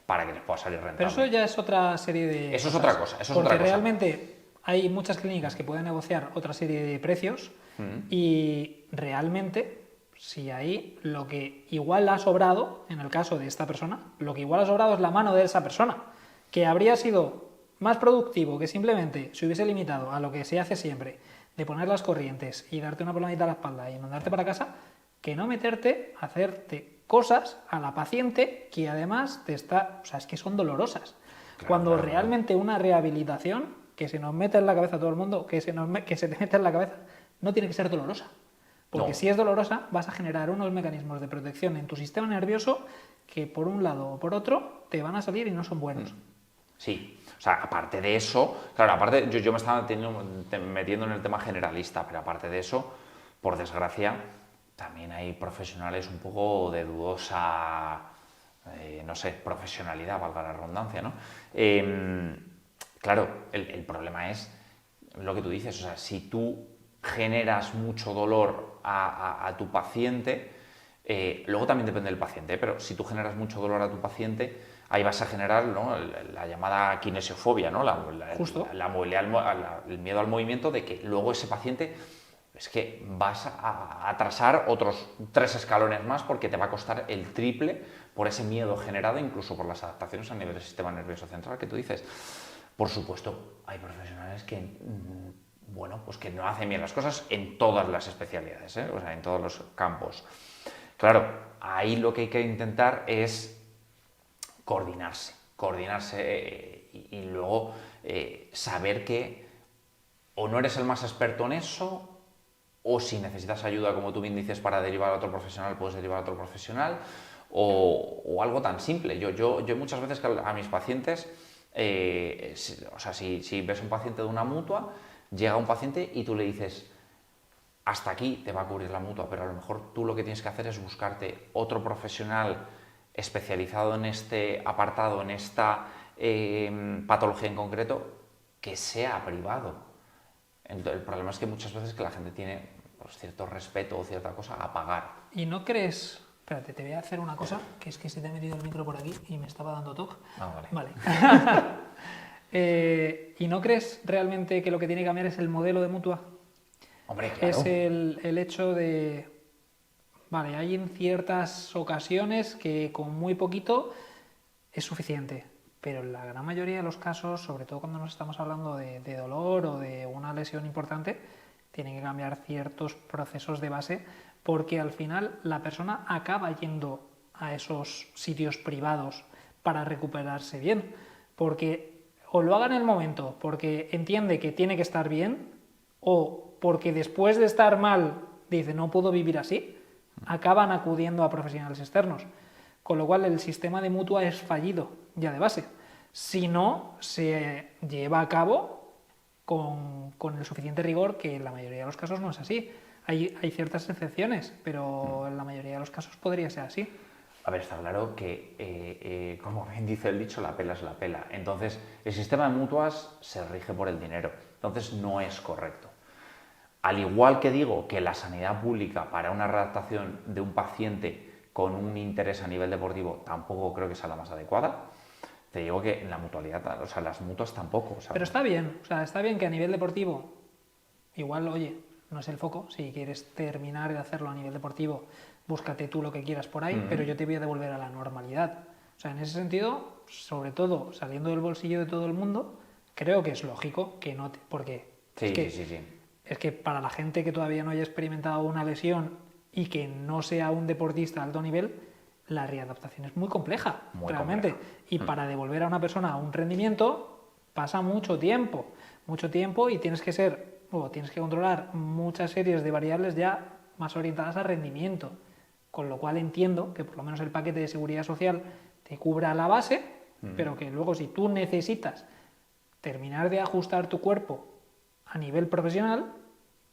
para que les pueda salir rentable. Pero eso ya es otra serie de Eso cosas, es otra cosa, eso es porque otra cosa. realmente hay muchas clínicas que pueden negociar otra serie de precios y realmente, si ahí lo que igual ha sobrado, en el caso de esta persona, lo que igual ha sobrado es la mano de esa persona, que habría sido más productivo que simplemente se hubiese limitado a lo que se hace siempre, de poner las corrientes y darte una palmadita a la espalda y mandarte para casa, que no meterte a hacerte cosas a la paciente que además te está... O sea, es que son dolorosas. Claro, cuando realmente una rehabilitación, que se nos mete en la cabeza a todo el mundo, que se te mete en la cabeza, no tiene que ser dolorosa. Porque si es dolorosa, vas a generar unos mecanismos de protección en tu sistema nervioso que por un lado o por otro te van a salir y no son buenos. Sí. O O sea, aparte de eso, claro, aparte yo me estaba metiendo en el tema generalista, pero aparte de eso, por desgracia, también hay profesionales un poco de dudosa, no sé, profesionalidad, valga la redundancia, ¿no? Claro, el problema es lo que tú dices, o sea, si tú generas mucho dolor a tu paciente, luego también depende del paciente, pero si tú generas mucho dolor a tu paciente, ahí vas a generar, ¿no?, la llamada kinesiofobia, ¿no?, Justo. la movilidad, el miedo al movimiento, de que luego ese paciente es que vas a atrasar otros 3 escalones más porque te va a costar el triple por ese miedo generado, incluso por las adaptaciones a nivel del sistema nervioso central que tú dices. Por supuesto, hay profesionales que, bueno, pues que no hacen bien las cosas en todas las especialidades, o sea, en todos los campos. Claro, ahí lo que hay que intentar es coordinarse y luego saber que o no eres el más experto en eso, o si necesitas ayuda, como tú bien dices, para derivar a otro profesional, puedes derivar a otro profesional, o algo tan simple. Yo muchas veces que a mis pacientes, o sea, si ves un paciente de una mutua, llega un paciente y tú le dices, hasta aquí te va a cubrir la mutua, pero a lo mejor tú lo que tienes que hacer es buscarte otro profesional especializado en este apartado, en esta patología en concreto, que sea privado. El problema es que muchas veces que la gente tiene, pues, cierto respeto o cierta cosa a pagar. ¿Y no crees? Espérate, te voy a hacer una cosa, que es que se te ha metido el micro por aquí y me estaba dando toque. Ah, vale. ¿Y no crees realmente que lo que tiene que cambiar es el modelo de mutua? Hombre, claro. Es el hecho de... Vale, hay en ciertas ocasiones que con muy poquito es suficiente, pero en la gran mayoría de los casos, sobre todo cuando nos estamos hablando de dolor o de una lesión importante, tienen que cambiar ciertos procesos de base, porque al final la persona acaba yendo a esos sitios privados para recuperarse bien, porque o lo haga en el momento porque entiende que tiene que estar bien, o porque después de estar mal dice no puedo vivir así, acaban acudiendo a profesionales externos. Con lo cual el sistema de mutua es fallido ya de base. Si no se lleva a cabo con el suficiente rigor, que en la mayoría de los casos no es así. Hay ciertas excepciones, pero en la mayoría de los casos podría ser así. A ver, está claro que, como bien dice el dicho, la pela es la pela. Entonces, el sistema de mutuas se rige por el dinero. Entonces, no es correcto. Al igual que digo que la sanidad pública para una redactación de un paciente con un interés a nivel deportivo tampoco creo que sea la más adecuada, te digo que en la mutualidad, o sea, las mutuas tampoco. O sea, pero está bien, o sea, está bien que a nivel deportivo, igual, oye, no es el foco, si quieres terminar de hacerlo a nivel deportivo, búscate tú lo que quieras por ahí, pero yo te voy a devolver a la normalidad. O sea, en ese sentido, sobre todo saliendo del bolsillo de todo el mundo, creo que es lógico que no te... Porque sí, sí. Es que para la gente que todavía no haya experimentado una lesión y que no sea un deportista de alto nivel, la readaptación es muy compleja, realmente. Y para devolver a una persona un rendimiento pasa mucho tiempo y tienes que controlar muchas series de variables ya más orientadas a rendimiento. Con lo cual entiendo que por lo menos el paquete de seguridad social te cubra la base, pero que luego si tú necesitas terminar de ajustar tu cuerpo a nivel profesional,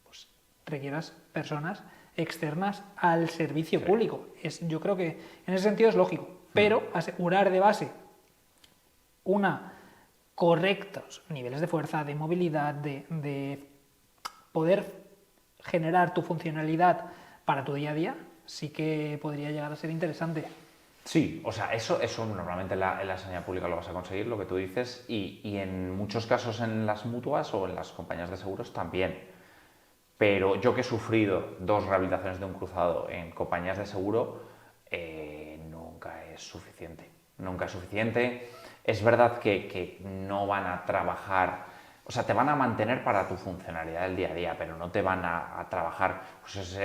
pues requieras personas externas al servicio público. Yo creo que en ese sentido es lógico, pero asegurar de base correctos niveles de fuerza, de movilidad, de poder generar tu funcionalidad para tu día a día, sí que podría llegar a ser interesante. Sí, o sea, eso normalmente en la sanidad pública lo vas a conseguir, lo que tú dices, y en muchos casos en las mutuas o en las compañías de seguros también. Pero yo que he sufrido 2 rehabilitaciones de un cruzado en compañías de seguro, nunca es suficiente. Nunca es suficiente. Es verdad que no van a trabajar, o sea, te van a mantener para tu funcionalidad del día a día, pero no te van a trabajar pues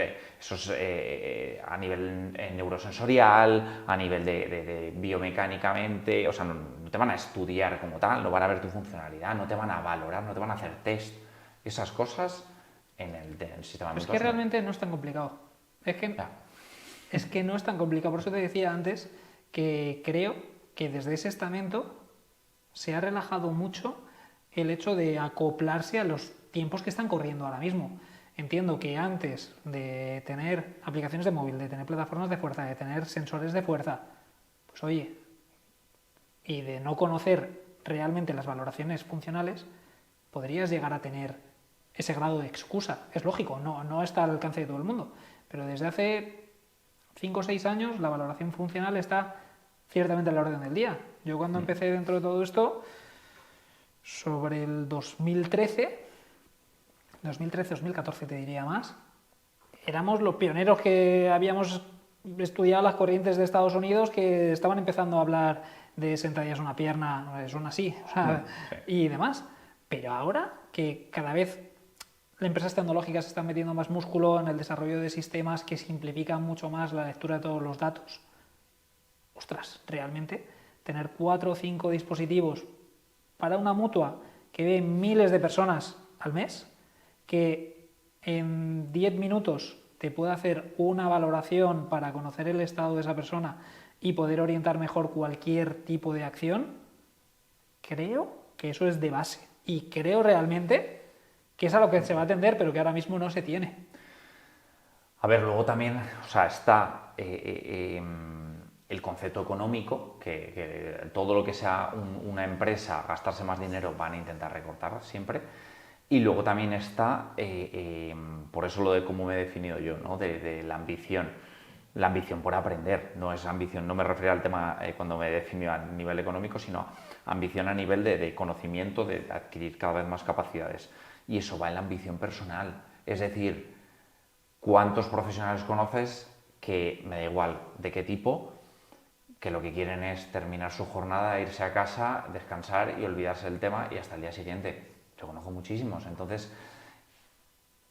a nivel neurosensorial, a nivel de biomecánicamente, o sea, no te van a estudiar como tal, no van a ver tu funcionalidad, no te van a valorar, no te van a hacer test. Esas cosas en el sistema de mutuas. Es que realmente no es tan complicado. Es que no es tan complicado. Por eso te decía antes que creo que desde ese estamento se ha relajado mucho el hecho de acoplarse a los tiempos que están corriendo ahora mismo. Entiendo que antes de tener aplicaciones de móvil, de tener plataformas de fuerza, de tener sensores de fuerza, pues oye, y de no conocer realmente las valoraciones funcionales, podrías llegar a tener ese grado de excusa. Es lógico, no está al alcance de todo el mundo, pero desde hace 5 o 6 años la valoración funcional está ciertamente a la orden del día. Yo cuando empecé dentro de todo esto, sobre el 2013-2014 te diría más, éramos los pioneros que habíamos estudiado las corrientes de Estados Unidos, que estaban empezando a hablar de sentadillas una pierna, son así, o sea, y demás. Pero ahora que cada vez las empresas tecnológicas están metiendo más músculo en el desarrollo de sistemas que simplifican mucho más la lectura de todos los datos, ostras, realmente tener 4 o 5 dispositivos para una mutua que ve miles de personas al mes, que en 10 minutos te puede hacer una valoración para conocer el estado de esa persona y poder orientar mejor cualquier tipo de acción, creo que eso es de base. Y creo realmente que es a lo que se va a atender, pero que ahora mismo no se tiene. A ver, luego también, o sea, está el concepto económico, que todo lo que sea una empresa, gastarse más dinero, van a intentar recortar siempre. Y luego también está, por eso lo de cómo me he definido yo, ¿no? De la ambición. La ambición por aprender, no es ambición, no me refiero al tema cuando me defino a nivel económico, sino ambición a nivel de conocimiento, de adquirir cada vez más capacidades. Y eso va en la ambición personal. Es decir, ¿cuántos profesionales conoces que, me da igual de qué tipo, que lo que quieren es terminar su jornada, irse a casa, descansar y olvidarse del tema y hasta el día siguiente? Yo conozco muchísimos. Entonces,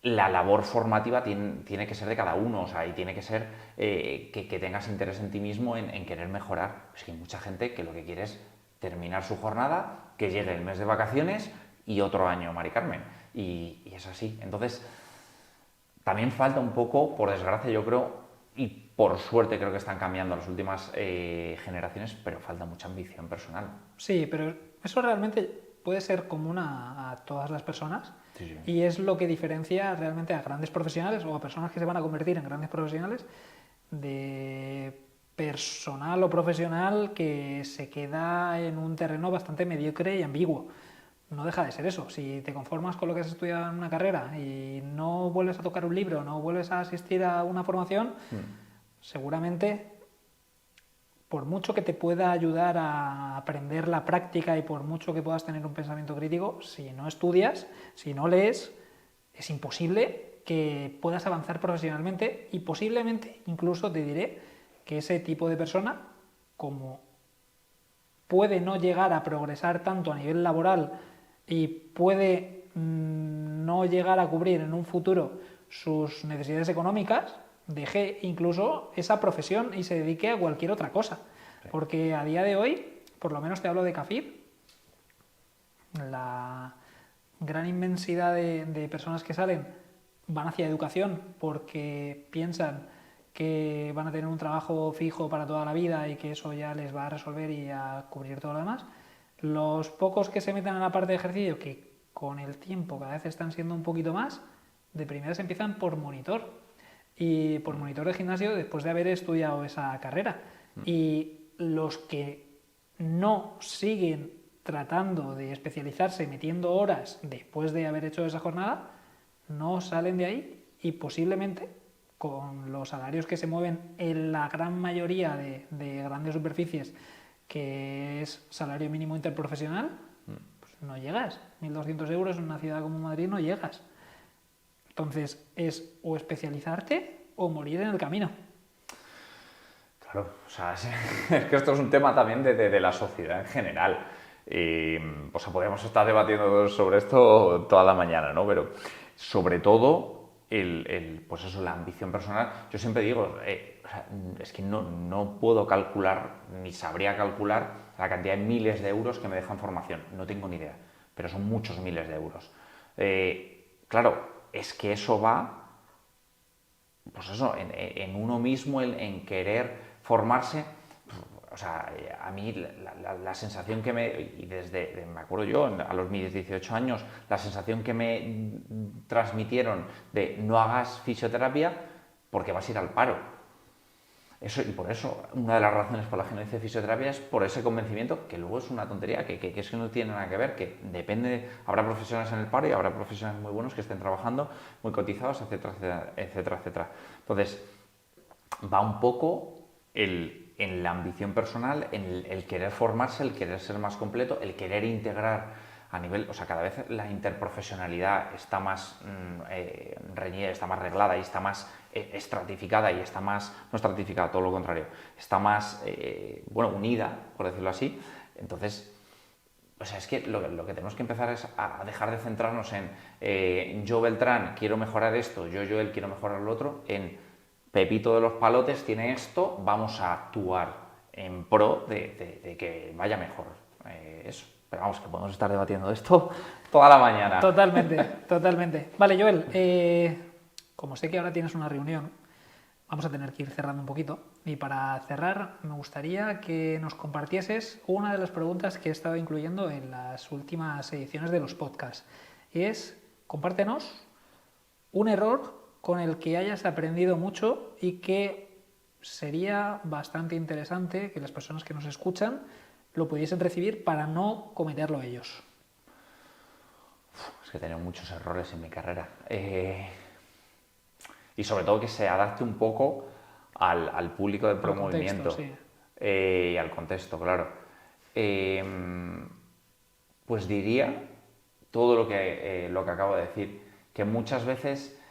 la labor formativa tiene que ser de cada uno, o sea, y tiene que ser que tengas interés en ti mismo en querer mejorar. Es que hay mucha gente que lo que quiere es terminar su jornada, que llegue el mes de vacaciones y otro año, Mari Carmen. Y es así. Entonces, también falta un poco, por desgracia yo creo, y por suerte creo que están cambiando las últimas generaciones, pero falta mucha ambición personal. Sí, pero eso realmente puede ser común a todas las personas. Sí. Y es lo que diferencia realmente a grandes profesionales o a personas que se van a convertir en grandes profesionales de personal o profesional que se queda en un terreno bastante mediocre y ambiguo. No deja de ser eso. Si te conformas con lo que has estudiado en una carrera y no vuelves a tocar un libro, no vuelves a asistir a una formación, seguramente, por mucho que te pueda ayudar a aprender la práctica y por mucho que puedas tener un pensamiento crítico, si no estudias, si no lees, es imposible que puedas avanzar profesionalmente y posiblemente, incluso te diré, que ese tipo de persona, como puede no llegar a progresar tanto a nivel laboral y puede no llegar a cubrir en un futuro sus necesidades económicas, deje incluso esa profesión y se dedique a cualquier otra cosa. Porque a día de hoy, por lo menos te hablo de CAFID, la gran inmensidad de personas que salen van hacia educación porque piensan que van a tener un trabajo fijo para toda la vida y que eso ya les va a resolver y a cubrir todo lo demás. Los pocos que se meten en la parte de ejercicio, que con el tiempo cada vez están siendo un poquito más, de primeras empiezan por monitor. Y por monitor de gimnasio después de haber estudiado esa carrera. Y los que no siguen tratando de especializarse, metiendo horas después de haber hecho esa jornada, no salen de ahí y posiblemente con los salarios que se mueven en la gran mayoría de grandes superficies, que es salario mínimo interprofesional, pues no llegas. 1.200 euros en una ciudad como Madrid no llegas. Entonces es o especializarte o morir en el camino. Claro, o sea, es que esto es un tema también de la sociedad en general. O sea, podríamos estar debatiendo sobre esto toda la mañana, ¿no? Pero sobre todo pues eso, la ambición personal. Yo siempre digo, o sea, es que no puedo calcular, ni sabría calcular la cantidad de miles de euros que me dejan formación. No tengo ni idea, pero son muchos miles de euros. Claro, es que eso va, pues eso, en uno mismo, en querer formarse. o sea, a mí la sensación que me acuerdo yo, a los mis 18 años, la sensación que me transmitieron de no hagas fisioterapia porque vas a ir al paro. Eso, y por eso, una de las razones por las que no hice fisioterapia es por ese convencimiento, que luego es una tontería, que es que no tiene nada que ver, que depende, habrá profesionales en el paro y habrá profesionales muy buenos que estén trabajando, muy cotizados, etcétera, etcétera, etcétera, etcétera. Entonces, va un poco en la ambición personal, en el querer formarse, el querer ser más completo, el querer integrar a nivel, o sea, cada vez la interprofesionalidad está más reñida, está más reglada y está más estratificada y está más, no estratificada, todo lo contrario, está más, unida, por decirlo así. Entonces, o sea, es que lo que tenemos que empezar es a dejar de centrarnos en yo, Beltrán, quiero mejorar esto, yo, Joel, quiero mejorar lo otro, en Pepito de los Palotes tiene esto, vamos a actuar en pro de que vaya mejor. Eso. Pero vamos, que podemos estar debatiendo esto toda la mañana. Totalmente, totalmente. Vale, Joel, como sé que ahora tienes una reunión, vamos a tener que ir cerrando un poquito. Y para cerrar, me gustaría que nos compartieses una de las preguntas que he estado incluyendo en las últimas ediciones de los podcasts. Y es, compártenos un error con el que hayas aprendido mucho y que sería bastante interesante que las personas que nos escuchan lo pudiesen recibir para no cometerlo ellos. Es que he tenido muchos errores en mi carrera. Y sobre todo que se adapte un poco al público de ProMovimiento. Sí. Y al contexto, claro. Pues diría todo lo que acabo de decir, que muchas veces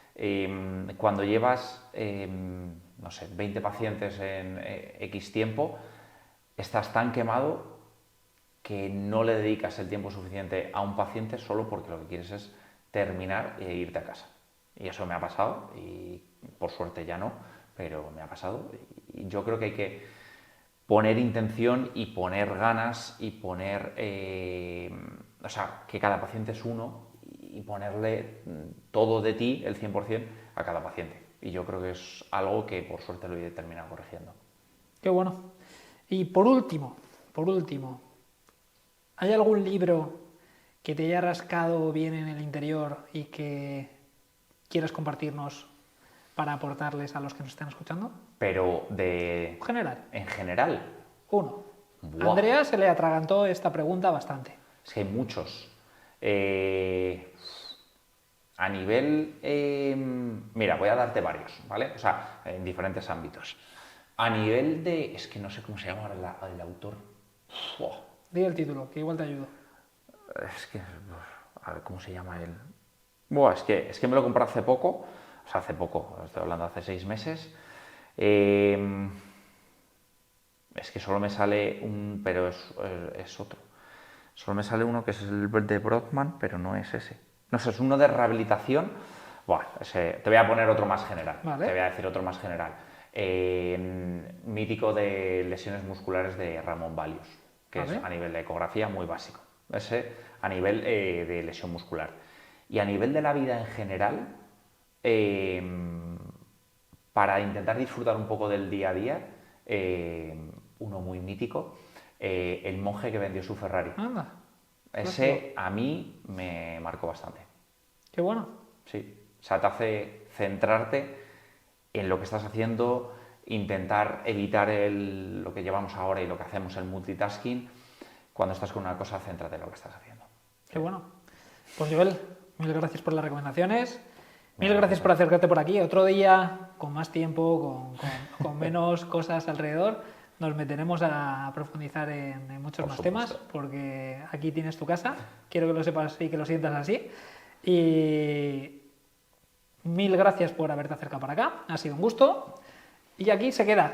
cuando llevas, no sé, 20 pacientes en X tiempo, estás tan quemado que no le dedicas el tiempo suficiente a un paciente solo porque lo que quieres es terminar e irte a casa. Y eso me ha pasado, y por suerte ya no, pero me ha pasado. Y yo creo que hay que poner intención y poner ganas y poner, o sea, que cada paciente es uno y ponerle todo de ti, el 100%, a cada paciente. Y yo creo que es algo que por suerte lo he terminado corrigiendo. Qué bueno. Y por último, ¿hay algún libro que te haya rascado bien en el interior y que quieras compartirnos para aportarles a los que nos están escuchando? Pero En general. Uno. Buah. A Andrea se le atragantó esta pregunta bastante. Es que hay muchos. A nivel... mira, voy a darte varios, ¿vale? O sea, en diferentes ámbitos. A nivel de... Es que no sé cómo se llama el autor. Buah. Di el título, que igual te ayudo. Es que... A ver, ¿cómo se llama él? Buah, es que me lo compré hace poco. O sea, hace poco. Estoy hablando hace 6 meses. Es que solo me sale un... Pero es otro. Solo me sale uno que es el de Brodmann, pero no es ese. No sé, es uno de rehabilitación. Bueno, te voy a poner otro más general. Vale. Te voy a decir otro más general. Mítico de lesiones musculares de Ramón Valius, que Vale. es a nivel de ecografía muy básico. Ese a nivel de lesión muscular. Y a nivel de la vida en general, para intentar disfrutar un poco del día a día, uno muy mítico, el monje que vendió su Ferrari. Anda. Ese a mí me marcó bastante. Qué bueno. Sí, o sea, te hace centrarte en lo que estás haciendo, intentar evitar lo que llevamos ahora y lo que hacemos, el multitasking. Cuando estás con una cosa, céntrate en lo que estás haciendo. Qué bueno. Pues Joel, mil gracias por las recomendaciones. Mil gracias por acercarte por aquí. Otro día, con más tiempo, con menos cosas alrededor, nos meteremos a profundizar en muchos más temas, porque aquí tienes tu casa. Quiero que lo sepas y que lo sientas así. Y mil gracias por haberte acercado para acá. Ha sido un gusto. Y aquí se queda.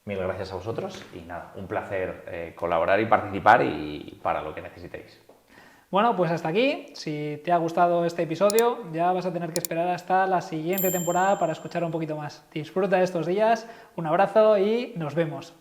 Mil gracias a vosotros y nada, un placer colaborar y participar y para lo que necesitéis. Bueno, pues hasta aquí. Si te ha gustado este episodio, ya vas a tener que esperar hasta la siguiente temporada para escuchar un poquito más. Disfruta de estos días, un abrazo y nos vemos.